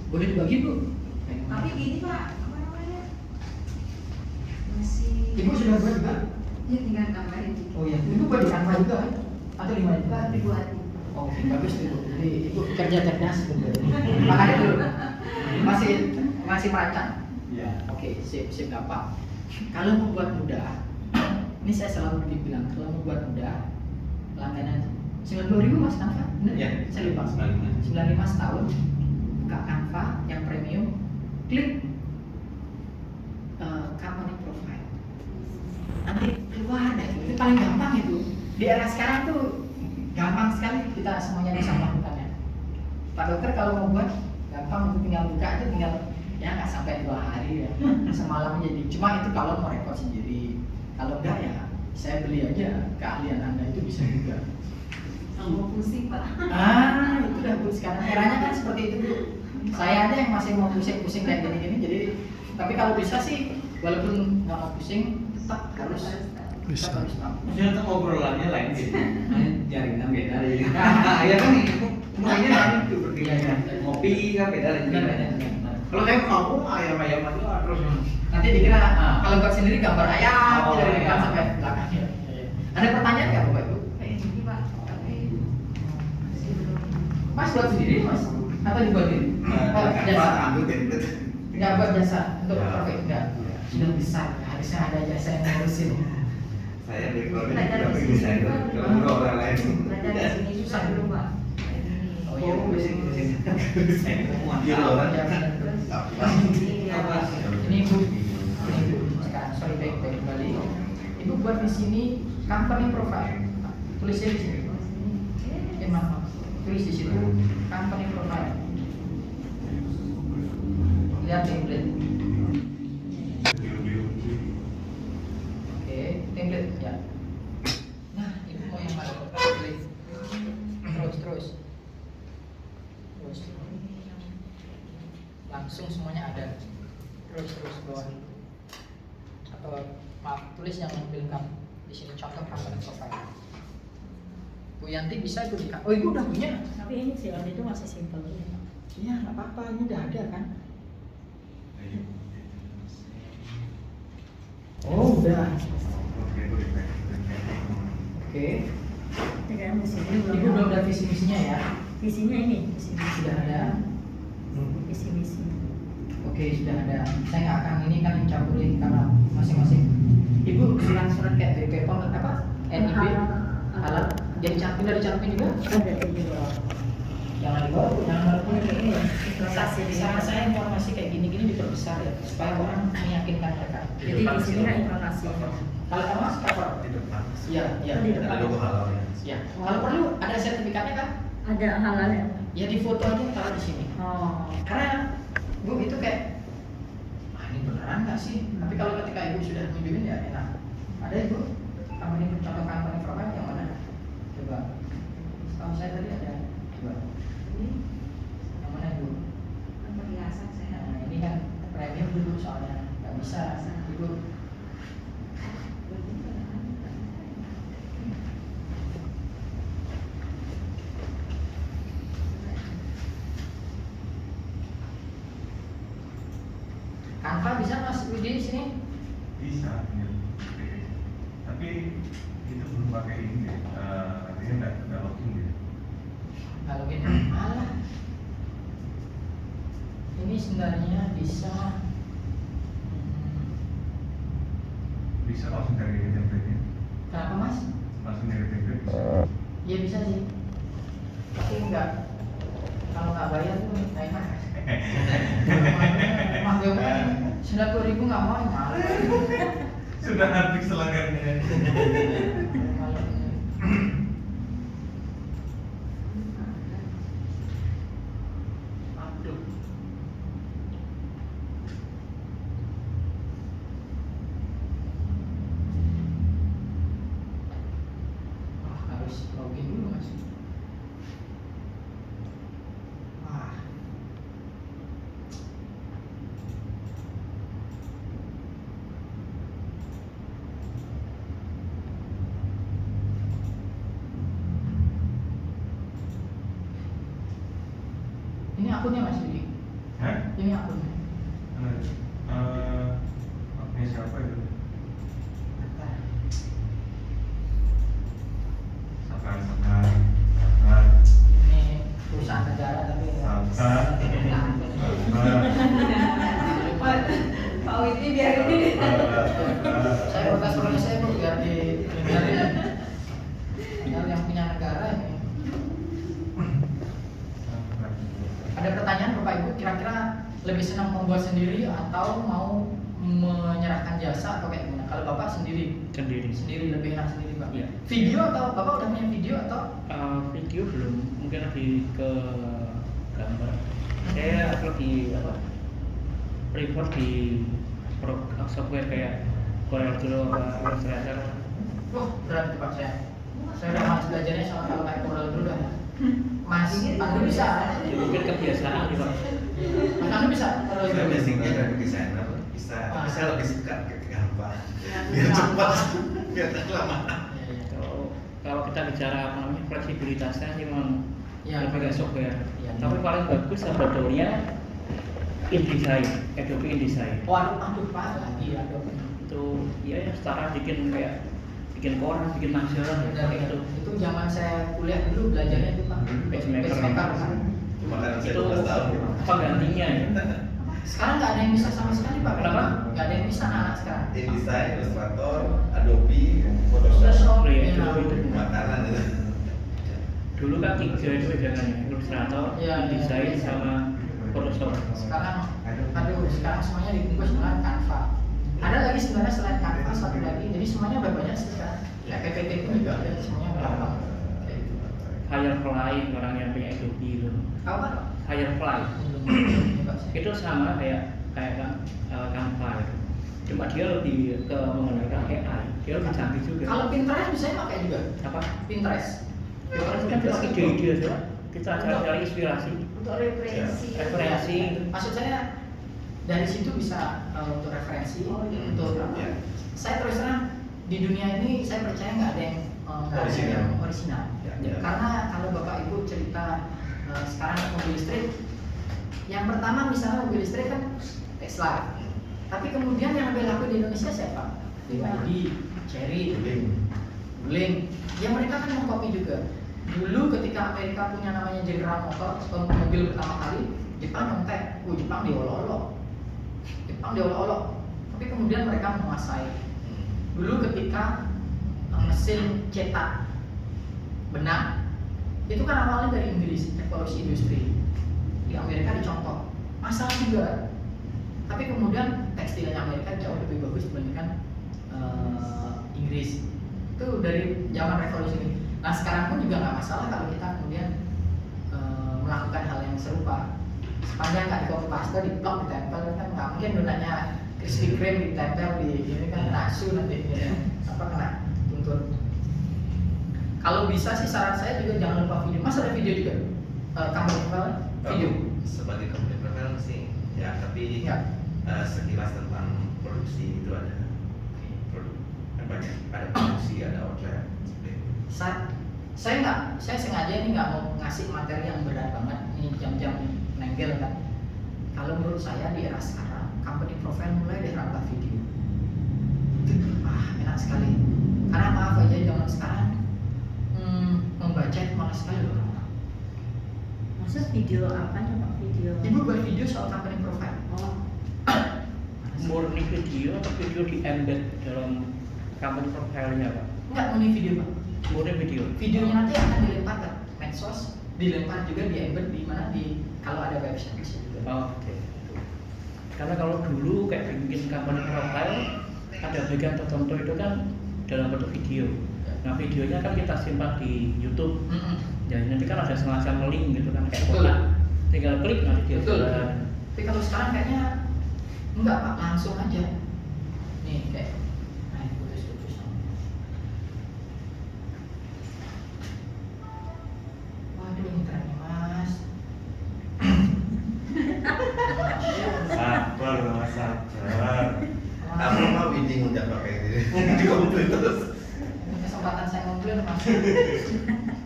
Boleh dibagi Bu? Tapi gini Pak, apa namanya? Masih. Ibu sudah buat juga? Ya tinggal tambahin. Oh iya, Ibu buat di Canva juga kan? Atau di mana juga? Dibuat. Oh, bagus tuh. Jadi Ibu kerja cerdas sebenarnya. Makanya dulu masih merancang. Iya. Oke, sip gampang. Kalau mau buat mudah, ini saya selalu dibilang kalau mau buat mudah, langganan 90.000 Mas Canva, bener? Iya. Saya lupa. 95 setahun, buka Canva yang premium, klik company profile. Nanti keluar deh, itu paling gampang itu. Di era sekarang tuh gampang sekali kita semuanya bisa melakukannya. Pak Dokter kalau mau buat gampang, tinggal buka aja, tinggal ya nggak sampai 2 hari ya, semalam jadi. Cuma itu kalau mau repot sendiri. Kalau enggak ya saya beli aja, keahlian Anda itu bisa juga. Mau pusing Pak. Itu udah Bu, sekarang eranya kan seperti itu Bu. Saya aja yang masih mau pusing-pusing kayak gini-gini, jadi tapi kalau bisa sih walaupun nggak mau pusing tetap harus tahu. Maksudnya tuh ngobrolannya lain gitu. Jaringan beda ya. Ya kan itu mulainya lain tuh Iya. ngopi kan beda lagi. Benar. Kalau saya kamu ayam aja terus. Nanti dikira kalau buat sendiri gambar ayam Oh, dari depan iya. sampai belakangnya. Ada pertanyaan nggak Bapak Ibu? Kayak gini Pak, tapi masih belum. Mas buat sendiri Mas? Atau dibuatin? Jasa? ambil template. Nggak buat jasa untuk Ya. profit? Nggak. Sudah besar, harusnya ada jasa yang ngurusin. Saya backgroundnya Belajar graphic di sini designer, juga. kalau orang lain. Belajar di sini juga dulu Pak. Kayak gini. Oh iya, mesin. Iya, orang. benar. Iya. Ini Ibu, sekarang sorry baik kembali. Ibu buat di sini company profile. Tulisnya di sini. Maaf. Tulis di situ company profile. Lihat template. Oke, template ya. Nah, Ibu mau yang mana? Pilih. Terus. Langsung semuanya ada. Terus bawah. Atau maaf, tulis yang lebih lengkap di sini contoh company profile. Bu Yanti bisa itu di. Oh, Ibu udah punya? Tapi ini sih waktu itu masih simpel ini. Iya, nggak apa-apa, ini udah ada kan? Oh, udah. Oke. Ini kan misinya Ibu belum ada visi misinya ya? Visinya ini, visi misi. Sudah ada. Visi misi. Oke, sudah ada. Saya nggak akan ini kan campurin karena masing-masing. Ibu surat-surat kayak BP apa? NIB, halal. Jadi cantumin juga? Ada juga. Jangan dibawa, jangan pun ini. Informasi Sama saya informasi kayak gini-gini diperbesar ya, supaya orang meyakinkan mereka. Jadi di sini kan informasi. Kalau Mas cover? Di depan. Iya. Oh, di depan. Ada logo halal ya. Ya. Kalau perlu ada sertifikatnya kan? Ada halalnya. Ya di foto aja taruh di sini. Oh. Karena Bu itu kayak, ini beneran nggak sih? Tapi kalau ketika ketika ibu sudah nunjukin ya enak. Ada ibu company, contoh company profile yang mana? Coba. Setahu saya tadi ada. Coba. Ini Yang mana ibu? kan perhiasan saya. Nah, ini kan premium dulu soalnya nggak bisa ibu. Canva bisa mas di sini? Bisa, ya. Tapi itu belum pakai ini deh. Artinya nggak login deh. Kalau gini, malah ini sebenarnya bisa. Bisa langsung dari template-nya. Kenapa mas? Langsung dari template bisa. Iya bisa sih. Tapi enggak. Kalau nggak bayar tuh naik mas. Mah gue 90.000 nggak mau malah. Sudah habis selanggarnya. Aduh. Harus login dulu mas. Wah. Ini akunnya mas Yudi. Hah? Ini akunnya. Akunnya siapa itu? Bentar. Sabar. Ini perusahaan negara tapi Sabar. Pak Widi biar ini. saya protes saya bu biar di biar yang punya negara ini. Ada pertanyaan Bapak Ibu, kira-kira lebih senang membuat sendiri atau mau menyerahkan jasa atau kayak gimana? Kalau Bapak sendiri Sendiri. lebih enak sendiri Pak. Iya. Video atau Bapak udah punya video atau? Video belum, mungkin lebih ke gambar. Saya lebih prefer di software kayak Corel Draw atau Illustrator. Wah berat itu Pak saya. Saya udah males belajarnya sama kalau kayak Corel dulu dah. Mas, Anda bisa? Ya, mungkin kebiasaan gitu. Mas Anda bisa? Corel Saya Draw? basicnya dari desainer bisa, Ah. tapi saya lebih suka ke Canva. Biar cepat, biar tak lama. Kalau kita bicara apa namanya fleksibilitasnya sih memang Ya, lebih ke software. Ya. Tapi paling bagus sebetulnya InDesign, Adobe InDesign. Waduh, Pak lagi aduh. Itu ya setara bikin kayak bikin koran, bikin majalah Dari gitu. itu zaman saya kuliah dulu belajarnya itu Pak. Pacemaker. Kan. Cuma kan saya Itu 12 tahun. penggantinya ya. Sekarang nggak ada yang bisa sama sekali Pak. Kenapa? Nggak ada yang bisa anak sekarang. InDesign, Illustrator, Adobe, Photoshop, Photoshop, Iya, ya. itu. makanan itu. Dulu kan 3 itu pegangannya, Illustrator, Iya, InDesign iya. sama Photoshop. Sekarang, aduh, sekarang semuanya dibungkus dengan Canva. Ada lagi sebenarnya selain Canva satu lagi, jadi semuanya udah banyak sih sekarang. Ya PPT pun juga ada, semuanya gampang. Kayak gitu. Firefly orang yang punya Adobe itu. Apa? Firefly Coba saya. itu sama kayak Canva itu. Cuma dia lebih ke menggunakan AI, dia lebih canggih juga. Kalau Pinterest bisa pakai juga. Apa? Pinterest. Pinterest kan cuma ide-ide aja. Kita cari inspirasi. Untuk referensi. Referensi. Maksud saya dari situ bisa untuk referensi, Oh, iya. untuk Iya. saya terus terang di dunia ini saya percaya nggak ada yang orisinal. Ya. Karena kalau Bapak Ibu cerita sekarang mobil listrik, yang pertama misalnya mobil listrik kan Tesla, tapi kemudian yang lebih laku di Indonesia siapa? BYD, Chery, Wuling. Ya mereka kan mengcopy juga. Dulu ketika Amerika punya namanya General Motors, mobil pertama kali, Jepang nyontek, Jepang diolok-olok. Tapi kemudian mereka menguasai. Dulu ketika mesin cetak benang, itu kan awalnya dari Inggris, revolusi industri. Di Amerika dicontoh, masalah juga. Tapi kemudian tekstilnya Amerika jauh lebih bagus dibandingkan Inggris. Itu dari zaman revolusi ini. Nah sekarang pun juga nggak masalah kalau kita kemudian melakukan hal yang serupa. Sepanjang nggak di copy paste, di blok, ditempel kan nggak mungkin gunanya Krispy Kreme ditempel di ini kan kena su nanti ya. Apa kena tuntut. Kalau bisa sih saran saya juga jangan lupa video. Mas ada video juga? Company profile video? Sebagai company profile sih ya, tapi Enggak. sekilas tentang produksi itu ada produk kan banyak, ada produksi, ada outlet seperti itu. Saya sengaja ini nggak mau ngasih materi yang berat banget, ini jam-jam nenggel kan. Kalau menurut saya di era sekarang, company profile mulai dari rambah video. Itu enak sekali. Karena maaf aja zaman sekarang membaca itu malas sekali loh orang-orang. Maksud video apa nih Pak? Video? Ibu buat video soal company profile. Oh, Murni video atau video di embed dalam company profile-nya Pak? Enggak murni video Pak. Murni video. Videonya nanti akan dilempar ke medsos, dilempar juga di embed di mana di kalau ada website bisa juga. Oh, oke. Karena kalau dulu kayak bikin company profile ada bagian tertentu itu kan dalam bentuk video. Nah videonya kan kita simpan di YouTube. Jadi nanti kan ada semacam link gitu kan kayak Betul. kotak. Tinggal klik nanti dia Betul. jalan. Tapi kalau sekarang kayaknya enggak Pak, langsung aja. Nih kayak putus-putus. Waduh ini trennya Mas. Sabar mas, sabar. Kamu mau bidding udah pakai ini di komplain terus. Ini kesempatan saya ngobrol Mas.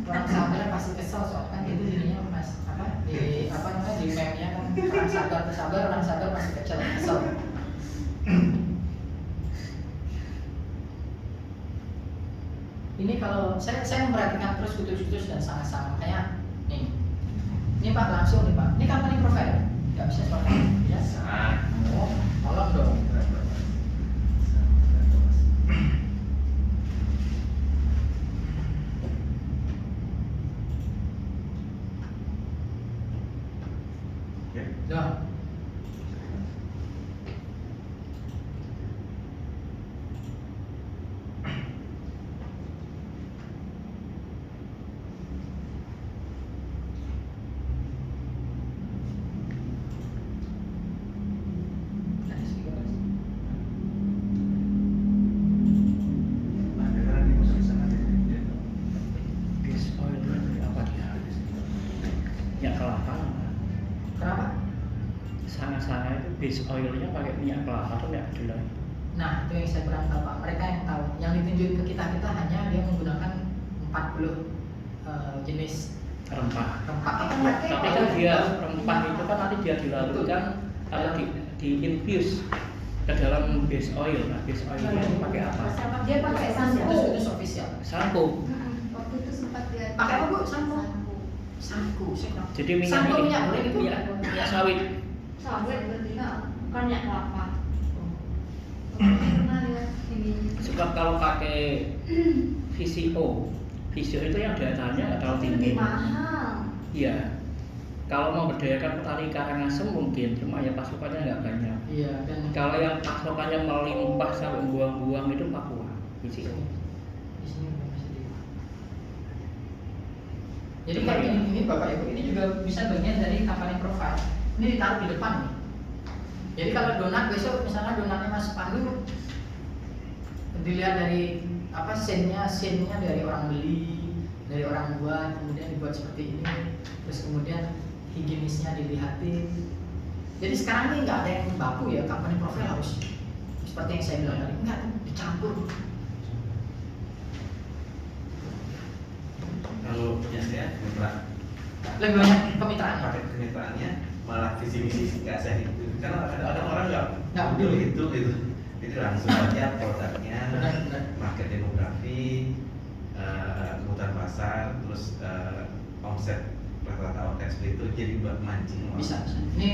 Orang sabar pasti kesel soalnya kan itu jadinya Mas apa di apa namanya di meme-nya kan orang sabar pasti kesel. Ini kalau saya memperhatikan terus putus-putus dan sangat-sangat kayak nih. Ini Pak langsung nih Pak. Ini company profile. Enggak bisa seperti ini ya. Oh, tolong dong. Oke. Nah, Ada kan di musik sana di sini. Base oil itu apa dia? Minyak kelapa. kenapa? Sangat-sangat itu base oilnya pakai minyak kelapa atau minyak kedelai? Nah, itu yang saya kurang tahu Pak. Mereka yang tahu. Yang ditunjuk ke kita hanya dia menggunakan 40 jenis Rempah. rempah. Tapi kan dia rempah itu kan nanti dia dilarutkan atau di infuse ke dalam base oil. Nah, base oil itu pakai apa? dia pakai sampo. Itu official. Sampo. Waktu itu sempat dia Pakai apa Bu? Sampo. Sampo. Saya kurang. Jadi minyak Sampo ini minyak goreng itu. minyak sawit. sawit berarti bukan minyak kelapa. Pernah lihat ini. Sebab kalau pakai VCO itu yang datanya nggak terlalu tinggi. Lebih mahal. Iya. Kalau memberdayakan petani Karangasem mungkin, cuma ya pasukannya nggak banyak. Iya, dan Kalau yang pasokannya melimpah sampai buang-buang itu Papua. VCO. di sini udah masih di. Jadi kayak ini Bapak Ibu ini juga bisa bagian dari kampanye profile. Ini ditaruh di depan nih. Jadi kalau donat besok misalnya donatnya Mas Pandu dilihat dari apa scene-nya dari orang beli, dari orang buat, kemudian dibuat seperti ini, terus kemudian higienisnya dilihatin. Jadi sekarang ini nggak ada yang baku ya, kampanye profil harus seperti yang saya bilang tadi, enggak dicampur. Kalau punya saya mitra Lebih banyak kemitraan. pakai kemitraannya malah visi misi nggak saya itu karena kadang-kadang orang nggak peduli itu jadi langsung aja produknya, Benar. market demografi, kebutuhan pasar, terus omset rata-rata outlet seperti itu jadi buat mancing orang. Bisa. Ini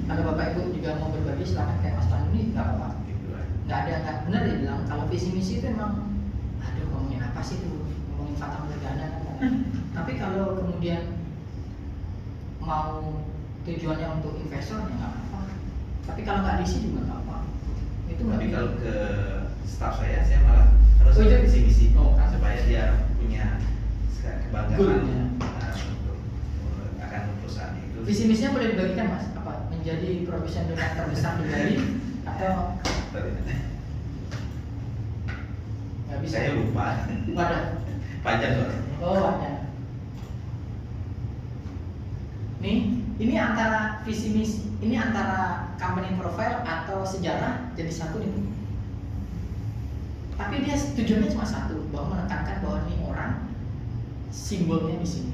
ada Bapak Ibu juga mau berbagi, silakan kayak Mas Pandu ini nggak apa-apa. Gitu aja. Nggak benar dia bilang kalau visi misi itu emang aduh ngomongin apa sih tuh, ngomongin fata morgana kan. Tapi kalau kemudian mau tujuannya untuk investor ya nggak apa-apa. Tapi kalau nggak diisi juga nggak apa-apa. Itu nggak Tapi bisa. kalau ke staff saya malah harus Oh, itu- visi misi Oh, kan. supaya dia punya kebanggaan Goal, ya. untuk akan perusahaan itu. Visi misinya boleh dibagikan Mas, apa menjadi produsen donat terbesar di Bali atau Nggak bisa. Saya lupa. Wadah. Panjang soalnya. Oh, wadah. Nih, ini antara visi misi, ini antara company profile atau sejarah jadi satu nih. Tapi dia tujuannya cuma satu, bahwa menekankan bahwa ini orang simbolnya di sini.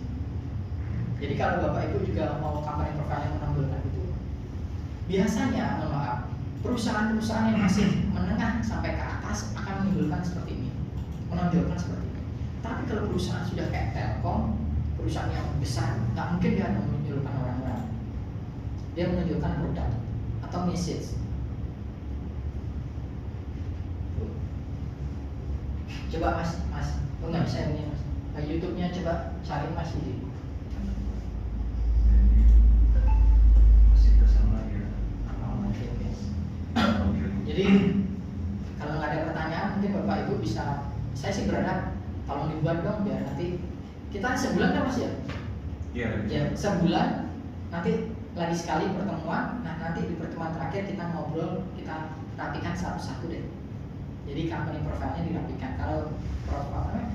Jadi kalau Bapak Ibu juga mau company profile yang menampilkan itu, biasanya, mohon maaf, perusahaan-perusahaan yang masih menengah sampai ke atas akan menimbulkan seperti ini, menonjolkan seperti ini. Tapi kalau perusahaan sudah kayak Telkom, perusahaan yang besar, nggak mungkin dia menunjukkan orang-orang. Dia menunjukkan produk atau message. Coba mas, oh nggak bisa ini mas. Nah, YouTube-nya coba cari mas ini. Masih bersama ya. Jadi kalau nggak ada pertanyaan, mungkin Bapak Ibu bisa. Saya sih berharap tolong dibuat dong biar nanti kita sebulan kan mas ya? Iya. Ya sebulan nanti lagi sekali pertemuan. Nah nanti di pertemuan terakhir kita ngobrol, kita rapikan satu-satu deh. Jadi company profile-nya dirapikan. Kalau profile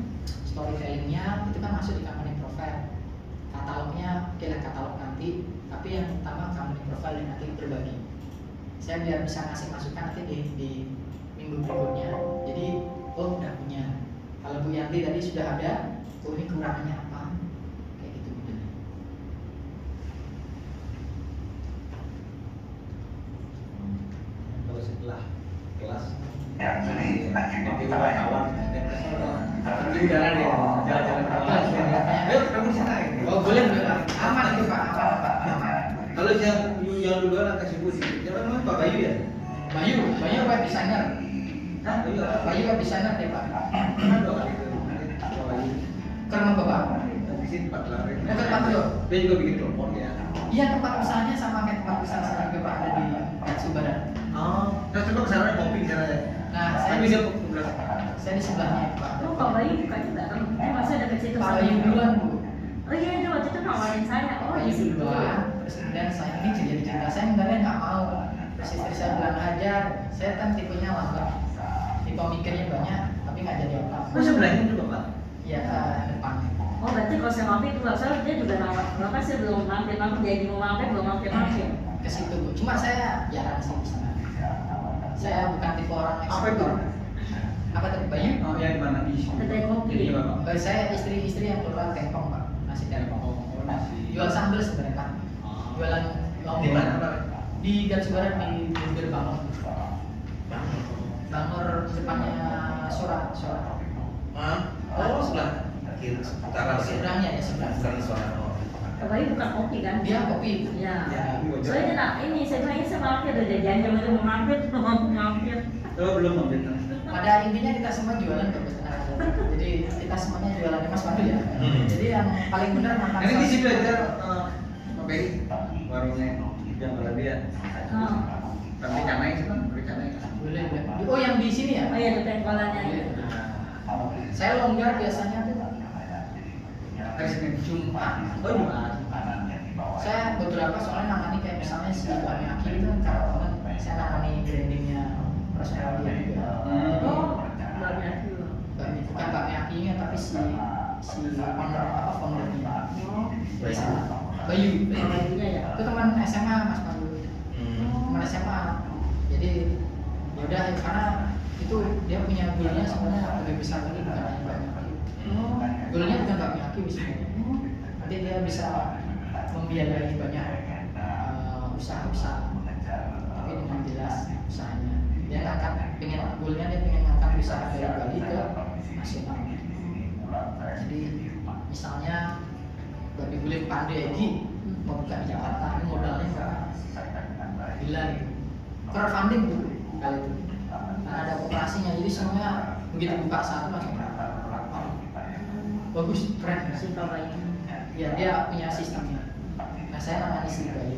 storytelling-nya itu kan masuk di company profile. Katalognya oke lah katalog nanti, tapi yang utama company profile yang nanti berbagi. Saya biar bisa ngasih masukan nanti di minggu berikutnya. Jadi oh udah punya. Kalau Bu Yanti tadi sudah ada, oh ini kekurangannya apa? Kayak gitu gitu. Kalau setelah kelas pakai kawan di udara deh jalan-jalan kelas ayo kamu sana Oh boleh Pak, aman itu Pak, aman. kalau yang duluan kasih putih siapa namanya Pak Bayu ya Bayu web designer. Hah Bayu apa Bayu web designer deh Pak. pernah dong itu Pak Bayu Ke rumah Bapak. di sini Pak Lari Oh, ke tempat beliau? dia juga bikin telepon ya Iya tempat usahanya sama kayak tempat usaha saya juga Pak, ada di Subaran. oh saya coba kesana kopi di sana ya Nah saya tapi di, dia saya di sebelahnya Pak. Oh, Pak Bayu buka juga kan? Masih ada ke situ Pak sama Bayu ibu. duluan Bu. Oh iya, dia waktu itu nawarin saya. Oh, Bayu di situ. duluan. Terus kemudian saya ini jadi cerita saya sebenarnya nggak mau. Terus istri saya bilang hajar. Saya kan tipenya lambat. Tipe mikirnya banyak, tapi nggak jadi apa-apa. oh sebelahnya juga Pak Ya depan. Oh, berarti kalau saya mampir dua soalnya dia juga nawar. Bapak sih belum mampir, jadi mau mampir belum mampir. Ke situ Bu. Cuma saya jarang sih di sana. Saya bukan tipe orang apa itu eksekutor. Apa tadi Bayu? oh yang di mana di Kedai kopi. Jadi apa Pak Saya istri yang keluar tempong Pak, nasi tempong. oh nasi Jual sambal sebenarnya Pak. Jualan lombok. di mana Pak Di Galusubaran di Burger Bangor. Bangor depannya Sora. oh sebelah kiri utara Seberangnya ya seberang. bukan suara oh Pak Bayu bukan kopi kan? Dia kopi. Iya. Ya, Soalnya dia nak ini saya bilang ini saya mampir udah janji itu mau mampir belum mau mampir. oh belum ambil Pada intinya kita semua jualan Pak. Jadi kita semuanya jualannya Mas Pandu ya. Jadi yang paling benar makan. ini di situ aja Pak Beri warungnya yang kalau dia Oh, tapi canai sih kan beri canai Boleh. Oh yang di sini ya? oh iya ada tempelannya. Saya longgar biasanya tuh hari Senin Jumat. oh Jumat Saya beberapa soalnya nangani kayak misalnya si Bami Aki itu kan karena saya nangani brandingnya personal dia juga. Oh, banyak juga. Bukan Bami Akinya tapi si foundernya. Oh, Bayu. Bayunya ya. Itu teman SMA Mas Pandu. Teman SMA. Jadi yaudah karena itu dia punya goalnya sebenarnya lebih besar lagi bukan hanya Bami Aki. Oh, Goalnya bukan Bami Aki bisa. Nanti dia bisa membiayai banyak usaha-usaha tapi dengan jelas usahanya dia ngangkat pengen goalnya dia pengen ngangkat usaha dari Bali ke nasional. Jadi misalnya Babi Guling Pandai Egi mau buka di Jakarta ini modalnya berapa? Gila gitu. Crowdfunding dulu kali itu. Karena ada operasinya jadi semuanya begitu buka satu langsung bagus keren. si Pak Bayu. Ya dia punya sistemnya. Nah saya nangani si Bayu.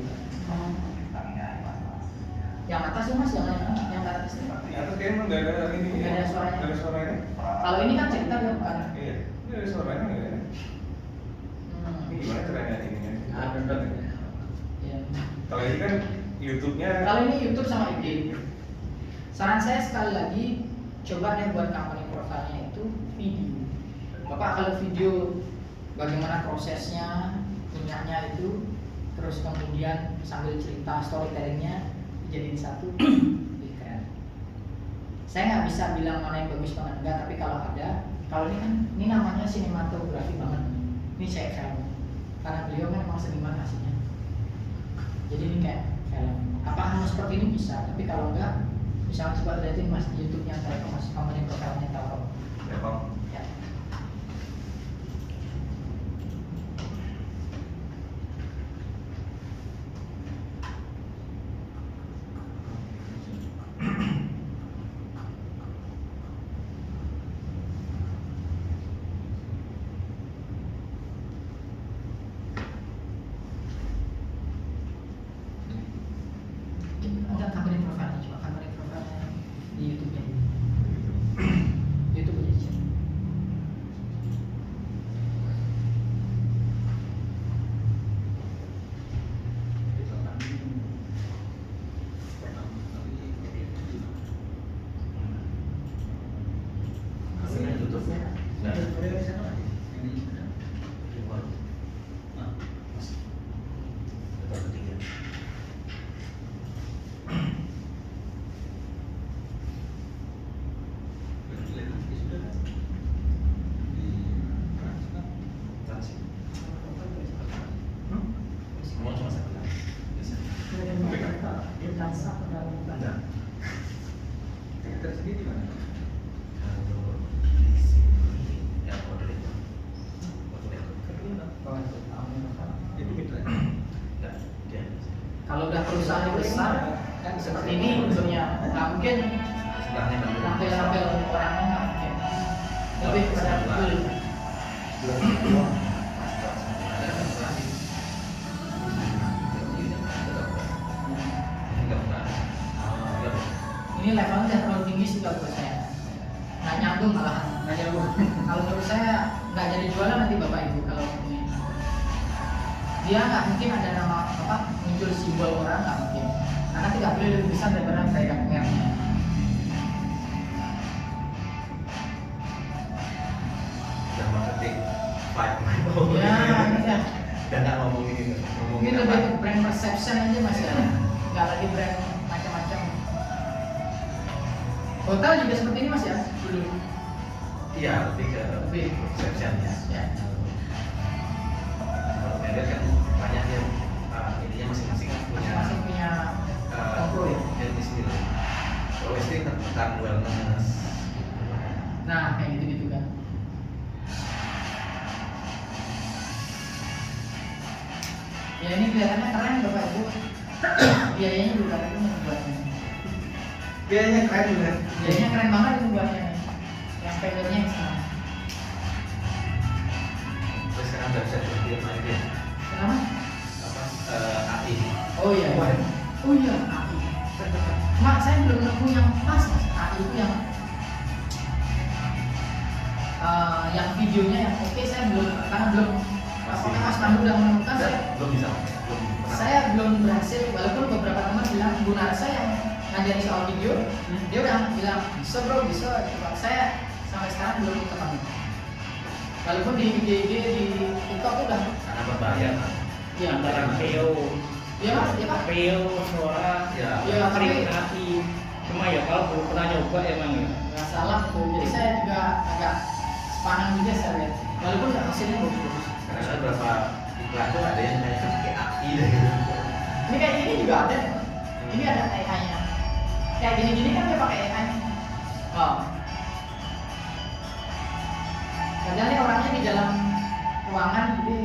Yang atas sih mas, yang atas itu. Di atas kayaknya emang nggak ada ini. Nggak ada suaranya. Nggak ada suaranya. Kalau ini kan cerita dia bukan. Iya. Ini ada suaranya nggak ada. Ini gimana caranya ini? Ya. Kalau ini kan YouTube-nya. Kalau ini YouTube sama IG. Saran saya sekali lagi, coba deh buat company profile-nya itu video. Bapak kalau video bagaimana prosesnya, minyaknya itu, terus kemudian sambil cerita storytellingnya dijadiin satu, lebih keren. Saya nggak bisa bilang mana yang bagus mana enggak, tapi kalau ada, kalau ini kan ini namanya sinematografi banget. Ini saya film, karena beliau kan memang seniman aslinya. Jadi ini kayak film. Apa hanya seperti ini bisa, tapi kalau enggak, misalnya coba lihatin mas di YouTube-nya Telkom, mas company profile-nya Telkom. Telkom. Ya. Enggak company profile-nya, cuma company profile-nya di YouTube-nya. YouTube aja. Masih tutup ya? Nggak. Betul, ketiga. Transi. Semua cuma satu lah. Bisa. Enggak. Kita sendiri di mana? Kalau di sini ya model itu. Itu mitra. Enggak, dia. Kalau udah perusahaan yang besar kan seperti ini bentuknya, nggak mungkin Sebelahnya kan nampil-nampil orangnya, nggak mungkin. Lebih kepada betul. Ini levelnya udah terlalu tinggi sih kalau buat saya. Nggak nyambung malahan. Nggak nyambung. Kalau menurut saya nggak jadi jualan nanti bapak ibu kalau ini. Dia nggak mungkin ada nama apa muncul simbol orang, nggak mungkin. Karena tidak boleh lebih besar daripada mereka merahnya. Udah marketing 5 Ya, ya. dan nggak ngomongin Ini ngomongin lebih apa ke brand perception aja mas ya. Nggak lagi brand macam-macam. Hotel juga seperti ini mas ya dulu. iya lebih ke Lebih. perception-nya Ya. kalau branded kan banyak yang ininya masing-masing kan punya Masing punya kontrol ya. jenis sendiri kalau SD tentang wellness Nah kayak gitu-gitu kan. Ya ini kelihatannya keren bapak ibu. Biayanya juga itu membuatnya. biayanya keren juga Biayanya keren banget itu buatnya. Yang filmnya yang sana. terus sekarang udah bisa diambil main game Kenapa? apa AI Oh iya. Oh iya AI. Cuma saya belum nemu yang pas mas. AI itu yang videonya yang oke saya belum karena belum apakah Mas Pandu udah menemukan belum bisa belum pernah. saya belum berhasil walaupun beberapa teman bilang Bu Narsa yang ngajari soal video dia udah bilang bisa bro bisa coba saya sampai sekarang belum ketemu walaupun di IG di TikTok udah karena berbayar kan ya Antara PO, ya mas ya pak PO suara, ya ya tapi peringati. Cuma ya kalau belum pernah nyoba emang ya. nggak salah tuh jadi saya juga agak sepanang juga saya lihat walaupun nggak hasilnya bagus. karena ada beberapa iklan tuh ada yang kayak pakai AI deh Ini kayak gini juga ada. Ini ada AI-nya. Kayak gini-gini kan dia pakai AI. Oh. Padahal ini orangnya di dalam ruangan jadi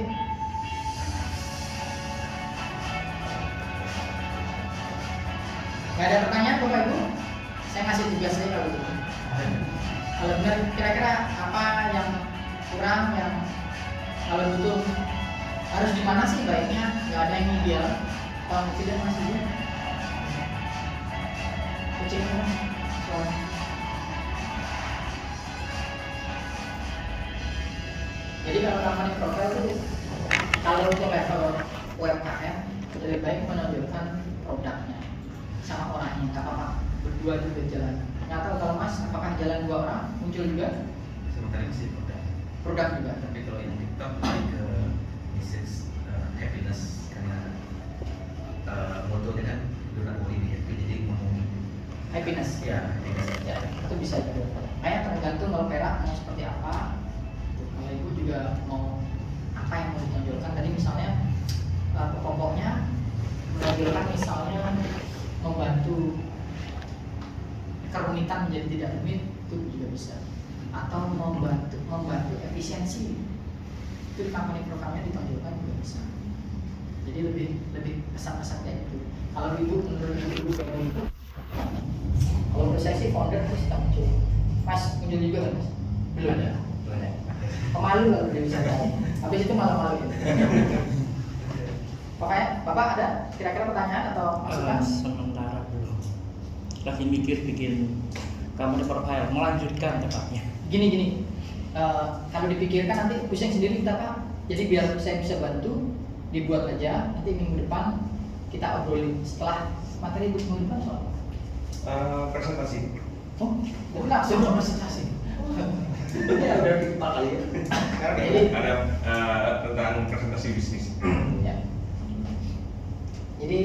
nggak ada pertanyaan Bapak Ibu? Saya ngasih tugas saya kalau gitu. Kalau benar kira-kira apa yang kurang yang kalau butuh harus di mana sih baiknya? Nggak ada yang ideal. Kalau tidak masih dia. Kucing soalnya. Jadi kalau company profile itu kalau untuk level UMKM lebih baik menunjukkan produknya sama orangnya, nggak apa-apa. dua juga jalan. Nggak tahu kalau Mas apakah jalan 2 orang muncul juga Sementara ini sih produk juga. tapi kalau yang TikTok lebih ke message happiness karena motonya kan do not only be happy, jadi ngomong Happiness. ya happiness. Ya, itu bisa juga. Kayak tergantung kalau perak mau seperti apa. Kalau ibu juga mau apa yang mau ditonjolkan. Tadi misalnya pokoknya menonjolkan misalnya membantu kerumitan menjadi tidak rumit, itu juga bisa. Atau membantu efisiensi, itu di company programnya ditonjolkan juga bisa. Jadi lebih pesan-pesan kayak gitu. Kalau ibu menurut ibu pengen itu, kalau menurut saya sih founder terus kita muncul. Mas muncul juga kan Mas? Belum ada. Pemalu kalau dia bisa ngomong. Habis itu malu-malu ya. Pokoknya Bapak ada kira-kira pertanyaan atau masukan? Sementara belum. Lagi mikir bikin company profile, melanjutkan tepatnya. Gini, kalau dipikirkan nanti pusing sendiri kita Pak. Jadi biar saya bisa bantu, dibuat aja. Nanti minggu depan kita obrolin setelah materi minggu depan soal apa? Presentasi. Oh, enggak, sebelum presentasi. Ya udah kita kali ya. Karena ada tentang presentasi bisnis. Ya. Jadi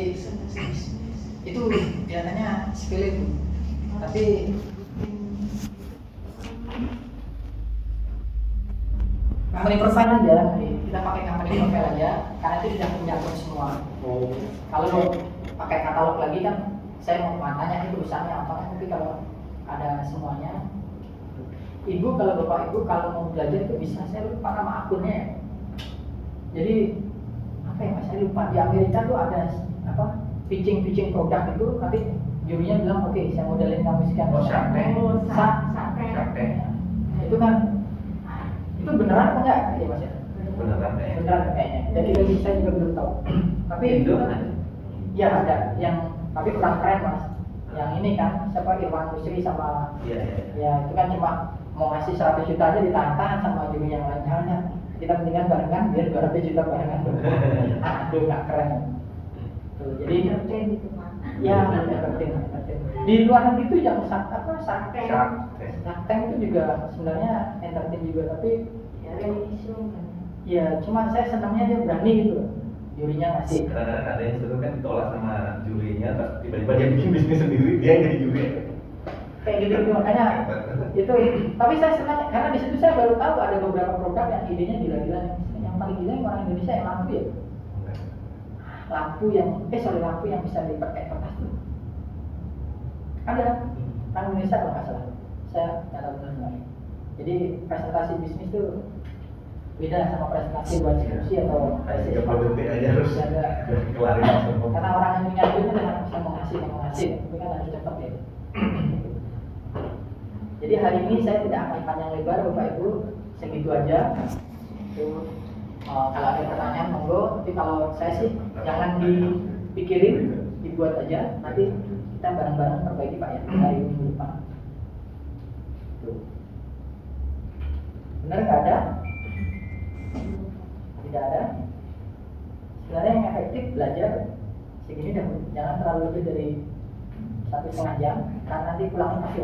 itu kelihatannya sepele Bu. Tapi company profile aja, kita pakai company profile aja, karena itu sudah mencakup semua. Kalau pakai katalog lagi kan, saya mau tanya ini perusahaannya apa, tapi kalau ada semuanya, ibu kalau bapak ibu kalau mau belajar itu bisa, saya lupa nama akunnya ya. Jadi apa ya mas, saya lupa, di Amerika tuh ada apa pitching produk itu, nanti jurinya bilang oke, saya modelin kamu sekian. Shark Tank. Shark Tank. Itu kan itu beneran apa enggak ya mas ya? Beneran ya? Beneran kayaknya. Jadi lebih saya juga belum tahu. Tapi Indo kan ada? ya ada yang tapi kurang keren mas. Yang ini kan siapa Irwan Musri sama Iya. ya itu kan cuma mau ngasih 100 juta aja ditantang sama juri yang lainnya. Kita mendingan barengan biar 200 juta barengan. Aduh nggak keren. Tuh, jadi Gitu Pak. ya penting. Di luar negeri itu yang Shark Tank. Shark Tank itu juga sebenarnya entertain juga, tapi Ya reality show kan. ya cuma saya senangnya dia berani gitu, jurinya ngasih. Kadang-kadang ada yang suka kan ditolak sama jurinya, terus tiba-tiba dia bikin bisnis sendiri, dia yang jadi juri. Kayak gitu makanya itu. Tapi saya senang karena di situ saya baru tahu ada beberapa produk yang idenya gila-gila. Yang paling gila yang orang Indonesia yang lampu ya. Lampu yang bisa dipakai kertas tuh. Ada orang Indonesia kalau nggak salah. Saya nggak tahu benar. Jadi presentasi bisnis tuh beda sama presentasi buat diskusi atau Kayak 30 detik aja harus ada. kelarin langsung. Karena orang yang punya duit kan bisa mengasih, tapi kan harus cepat ya. Jadi hari ini saya tidak akan panjang lebar Bapak Ibu, segitu aja. Itu kalau ada pertanyaan monggo, tapi kalau saya sih jangan dipikirin, dibuat aja. Nanti kita bareng-bareng perbaiki Pak ya hari minggu depan. Tuh. Benar nggak ada? Tidak ada. Sebenarnya yang efektif belajar segini dah, jangan terlalu lebih dari 1,5 jam, karena nanti pulangnya pasti